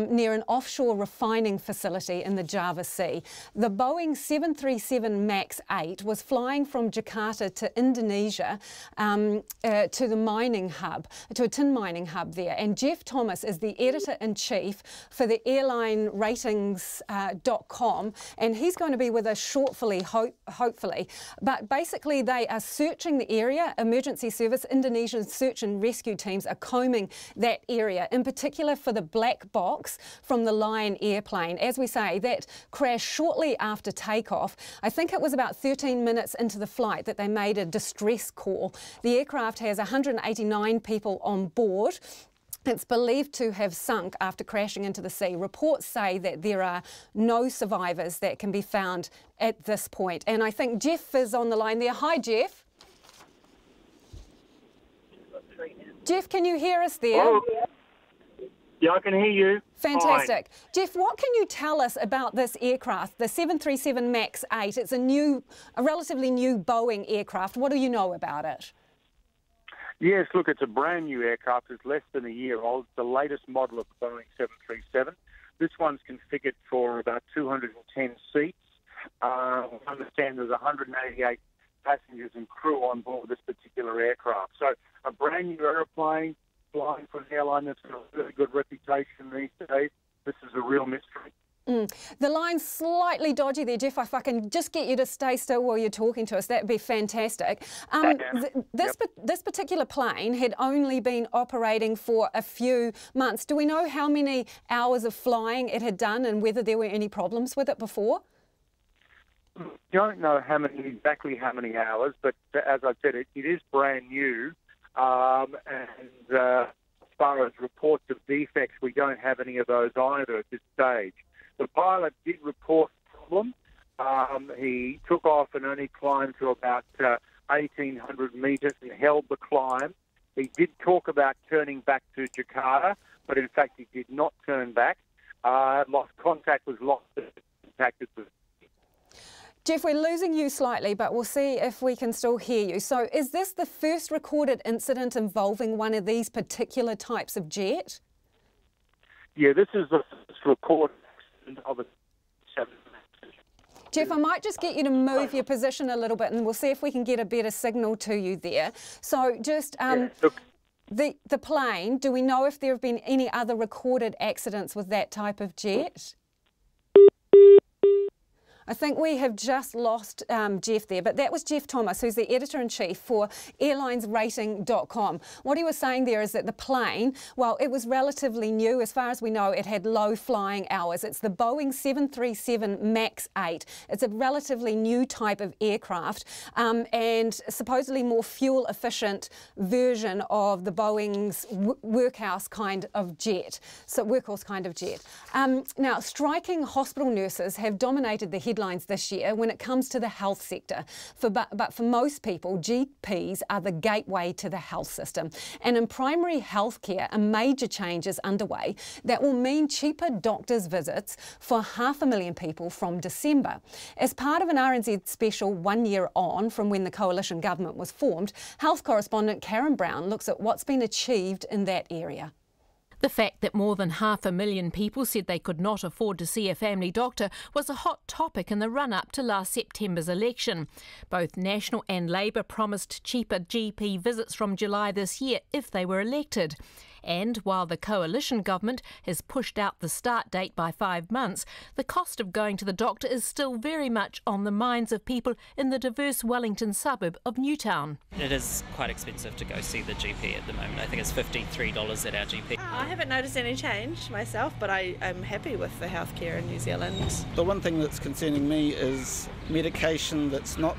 near an offshore refining facility in the Java sea. The Boeing 737 MAX 8 was flying from Jakarta to Indonesia to the mining hub, to a tin mining hub there. And Jeff Thomas is the editor-in-chief for the airline ratings.com, and he's going to be with us shortly, hopefully. But basically they are searching the area. Emergency service, Indonesian search and rescue teams are combing that area, in particular for the black box from the Lion airplane. As we say, that crashed shortly after takeoff. I think it was about 13 minutes into the flight that they made a distress call. The aircraft has 189 people on board. It's believed to have sunk after crashing into the sea. Reports say that there are no survivors that can be found at this point. And I think Jeff is on the line there. Hi, Jeff. Jeff, can you hear us there?
Oh, yeah, I can hear you.
Fantastic.
Hi.
Jeff, what can you tell us about this aircraft, the 737 MAX 8? It's a relatively new Boeing aircraft. What do you know about it?
Yes, look, it's a brand new aircraft. It's less than a year old. It's the latest model of the Boeing 737. This one's configured for about 210 seats. I understand there's 188 passengers and crew on board this particular aircraft. So a brand new aeroplane flying for an airline that's got a really good reputation these days. This is a real mystery.
The line's slightly dodgy there, Jeff. If I can just get you to stay still while you're talking to us, that would be fantastic. This particular plane had only been operating for a few months. Do we know how many hours of flying it had done and whether there were any problems with it before?
Don't know exactly how many hours, but as I said, it is brand new. And as far as reports of defects, we don't have any of those either at this stage. The pilot did report the problem. He took off and only climbed to about 1,800 metres and held the climb. He did talk about turning back to Jakarta, but in fact he did not turn back. Contact was lost. Contacted with.
Jeff, we're losing you slightly, but we'll see if we can still hear you. So is this the first recorded incident involving one of these particular types of jet?
Yeah, this is the first recorded incident of a 737.
Jeff, I might just get you to move your position a little bit and we'll see if we can get a better signal to you there. So just the plane, do we know if there have been any other recorded accidents with that type of jet? I think we have just lost Jeff there, but that was Jeff Thomas, who's the editor-in-chief for airlinesrating.com. What he was saying there is that the plane, well, it was relatively new. As far as we know, it had low flying hours. It's the Boeing 737 MAX 8. It's a relatively new type of aircraft and supposedly more fuel-efficient version of the Boeing's workhorse kind of jet. Now, striking hospital nurses have dominated the headlines this year when it comes to the health sector. But for most people, GPs are the gateway to the health system. And in primary health care, a major change is underway that will mean cheaper doctors' visits for 500,000 people from December. As part of an RNZ special 1 year on from when the coalition government was formed, health correspondent Karen Brown looks at what's been achieved in that area.
The fact that more than 500,000 people said they could not afford to see a family doctor was a hot topic in the run-up to last September's election. Both National and Labour promised cheaper GP visits from July this year if they were elected. And while the coalition government has pushed out the start date by 5 months, the cost of going to the doctor is still very much on the minds of people in the diverse Wellington suburb of Newtown.
It is quite expensive to go see the GP at the moment. I think it's $53 at our GP.
I haven't noticed any change myself, but I am happy with the healthcare in New Zealand.
The one thing that's concerning me is medication that's not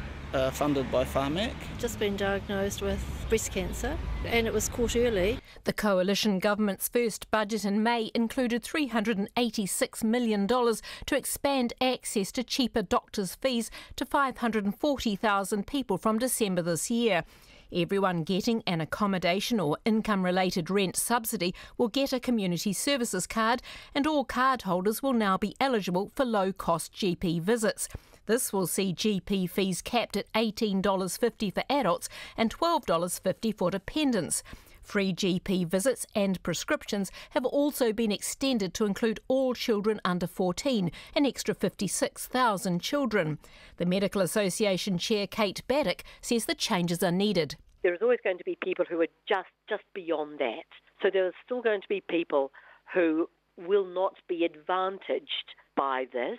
funded by Pharmac.
Just been diagnosed with breast cancer and it was caught early.
The coalition government's first budget in May included $386 million to expand access to cheaper doctors' fees to 540,000 people from December this year. Everyone getting an accommodation or income-related rent subsidy will get a community services card, and all card holders will now be eligible for low-cost GP visits. This will see GP fees capped at $18.50 for adults and $12.50 for dependents. Free GP visits and prescriptions have also been extended to include all children under 14, an extra 56,000 children. The Medical Association Chair Kate Baddock says the changes are needed.
There is always going to be people who are just beyond that. So there are still going to be people who will not be advantaged by this,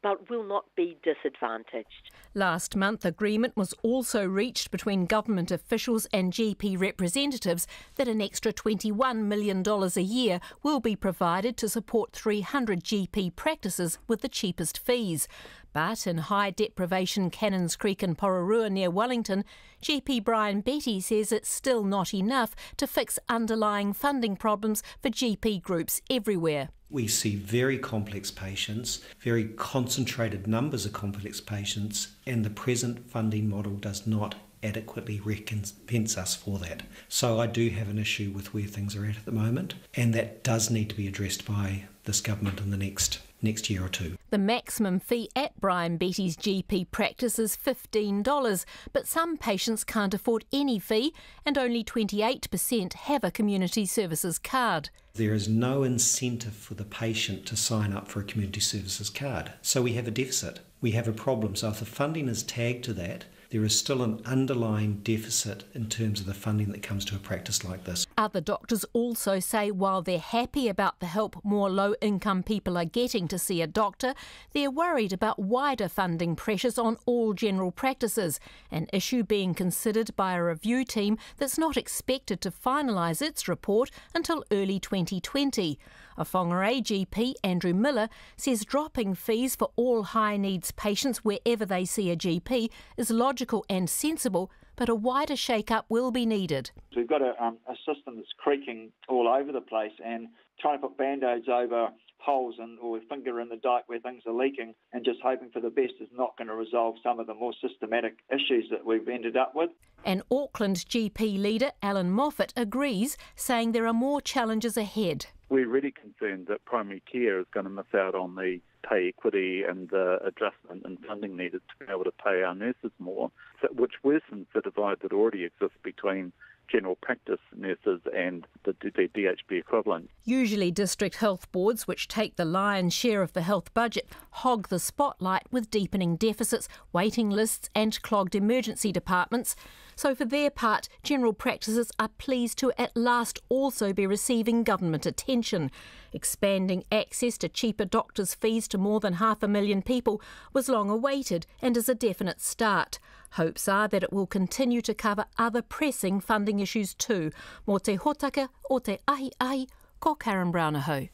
but will not be disadvantaged.
Last month, agreement was also reached between government officials and GP representatives that an extra $21 million a year will be provided to support 300 GP practices with the cheapest fees. But in high deprivation Cannons Creek and Pororua near Wellington, GP Brian Betty says it's still not enough to fix underlying funding problems for GP groups everywhere.
We see very complex patients, very concentrated numbers of complex patients, and the present funding model does not adequately recompense us for that. So I do have an issue with where things are at the moment, and that does need to be addressed by this government in the next year or two.
The maximum fee at Brian Betty's GP practice is $15, but some patients can't afford any fee and only 28% have a community services card.
There is no incentive for the patient to sign up for a community services card. So we have a deficit. We have a problem. So if the funding is tagged to that, there is still an underlying deficit in terms of the funding that comes to a practice like this.
Other doctors also say while they're happy about the help more low-income people are getting to see a doctor, they're worried about wider funding pressures on all general practices, an issue being considered by a review team that's not expected to finalise its report until early 2020. A Whangarei GP, Andrew Miller, says dropping fees for all high-needs patients wherever they see a GP is logical and sensible, but a wider shake-up will be needed.
We've got a system that's creaking all over the place, and trying to put band-aids over holes or finger in the dike where things are leaking and just hoping for the best is not going to resolve some of the more systematic issues that we've ended up with.
An Auckland GP leader, Alan Moffat, agrees, saying there are more challenges ahead.
We're really concerned that primary care is going to miss out on the pay equity and the adjustment in funding needed to be able to pay our nurses more, which worsens the divide that already exists between general practice nurses and the DHB equivalent.
Usually district health boards, which take the lion's share of the health budget, hog the spotlight with deepening deficits, waiting lists and clogged emergency departments. So for their part, general practices are pleased to at last also be receiving government attention. Expanding access to cheaper doctors' fees to more than 500,000 people was long awaited and is a definite start. Hopes are that it will continue to cover other pressing funding issues too. Mō te hotaka o te ahi, ko Karen Brown-aho.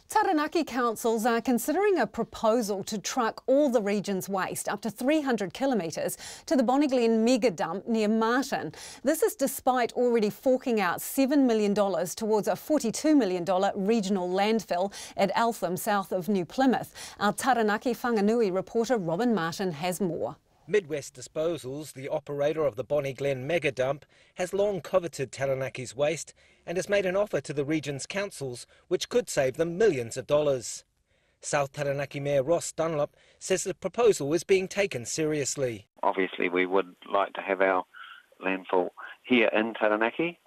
Taranaki councils are considering a proposal to truck all the region's waste up to 300 kilometres to the Bonnie Glen mega dump near Martin. This is despite already forking out $7 million towards a $42 million regional landfill at Eltham, south of New Plymouth. Our Taranaki Whanganui reporter Robin Martin has more.
Midwest Disposals, the operator of the Bonnie Glen mega dump, has long coveted Taranaki's waste and has made an offer to the region's councils which could save them millions of dollars. South Taranaki Mayor Ross Dunlop says the proposal is being taken seriously.
Obviously we would like to have our landfill here in Taranaki,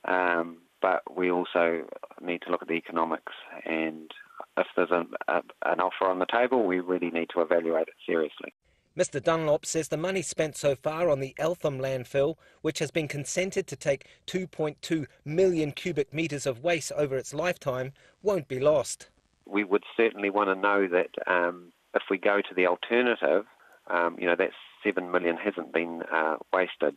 but we also need to look at the economics, and if there's an offer on the table, we really need to evaluate it seriously.
Mr Dunlop says the money spent so far on the Eltham landfill, which has been consented to take 2.2 million cubic metres of waste over its lifetime, won't be lost.
We would certainly want to know that if we go to the alternative, that 7 million hasn't been wasted.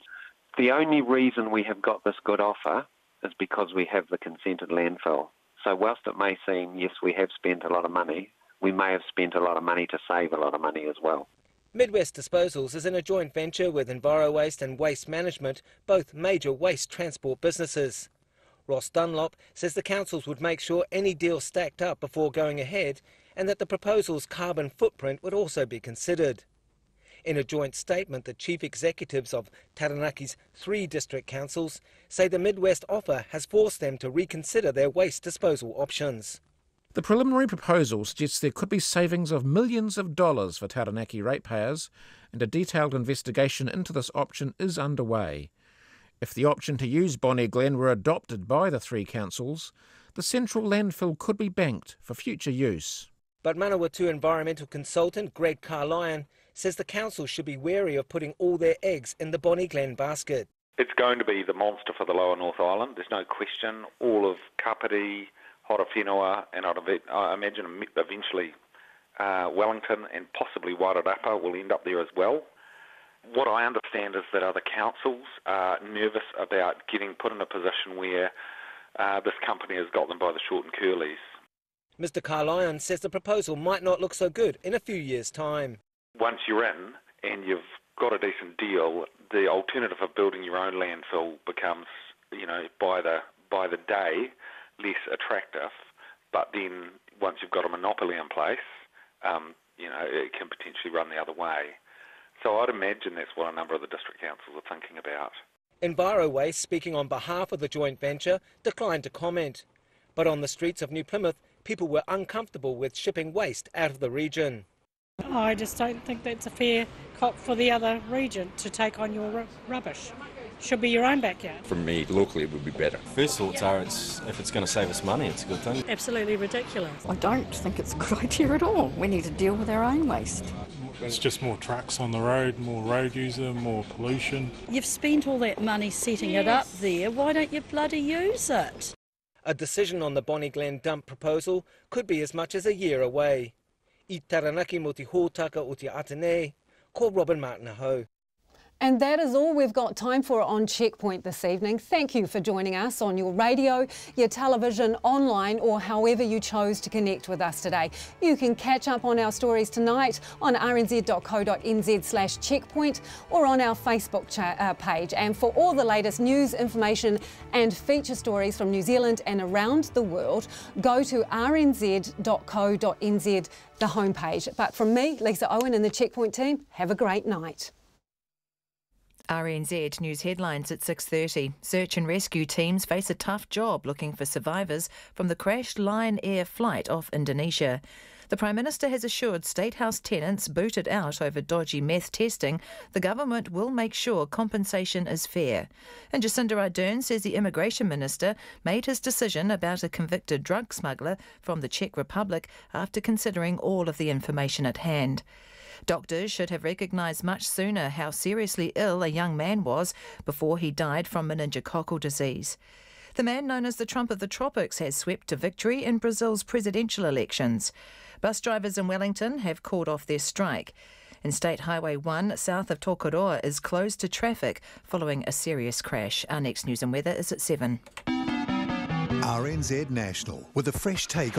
The only reason we have got this good offer is because we have the consented landfill. So whilst it may seem, yes, we have spent a lot of money, we may have spent a lot of money to save a lot of money as well.
Midwest Disposals is in a joint venture with EnviroWaste and Waste Management, both major waste transport businesses. Ross Dunlop says the councils would make sure any deal stacked up before going ahead, and that the proposal's carbon footprint would also be considered. In a joint statement, the chief executives of Taranaki's 3 district councils say the Midwest offer has forced them to reconsider their waste disposal options.
The preliminary proposal suggests there could be savings of millions of dollars for Taranaki ratepayers, and a detailed investigation into this option is underway. If the option to use Bonnie Glen were adopted by the three councils, the central landfill could be banked for future use.
But Manawatu environmental consultant Greg Carlyon says the council should be wary of putting all their eggs in the Bonnie Glen basket.
It's going to be the monster for the lower North Island, there's no question. All of Kapiti, Horowhenua, and I imagine eventually Wellington and possibly Wairarapa will end up there as well. What I understand is that other councils are nervous about getting put in a position where this company has got them by the short and curlies.
Mr Carlyon says the proposal might not look so good in a few years' time.
Once you're in and you've got a decent deal, the alternative of building your own landfill becomes, by the day, less attractive. But then once you've got a monopoly in place, it can potentially run the other way. So I'd imagine that's what a number of the district councils are thinking about.
Enviro Waste, speaking on behalf of the joint venture, declined to comment. But on the streets of New Plymouth, people were uncomfortable with shipping waste out of the region.
I just don't think that's a fair cop for the other region to take on your rubbish. Should be your own backyard.
For me, locally it would be better. First thoughts are if it's going to save us money, it's a good thing.
Absolutely ridiculous.
I don't think it's a good idea at all. We need to deal with our own waste.
It's just more trucks on the road, more road user, more pollution.
You've spent all that money setting it up there, why don't you bloody use it?
A decision on the Bonnie Glen dump proposal could be as much as a year away. I Taranaki mo te hōtaka o te Atenei, ko Robin Martin-Aho.
And that is all we've got time for on Checkpoint this evening. Thank you for joining us on your radio, your television, online, or however you chose to connect with us today. You can catch up on our stories tonight on rnz.co.nz/checkpoint or on our Facebook page. And for all the latest news, information and feature stories from New Zealand and around the world, go to rnz.co.nz, the homepage. But from me, Lisa Owen and the Checkpoint team, have a great night.
RNZ News headlines at 6:30. Search and rescue teams face a tough job looking for survivors from the crashed Lion Air flight off Indonesia. The Prime Minister has assured State House tenants booted out over dodgy meth testing the government will make sure compensation is fair. And Jacinda Ardern says the Immigration Minister made his decision about a convicted drug smuggler from the Czech Republic after considering all of the information at hand. Doctors should have recognised much sooner how seriously ill a young man was before he died from meningococcal disease. The man known as the Trump of the Tropics has swept to victory in Brazil's presidential elections. Bus drivers in Wellington have called off their strike. And State Highway 1 south of Tokoroa is closed to traffic following a serious crash. Our next news and weather is at 7.
RNZ National with a fresh take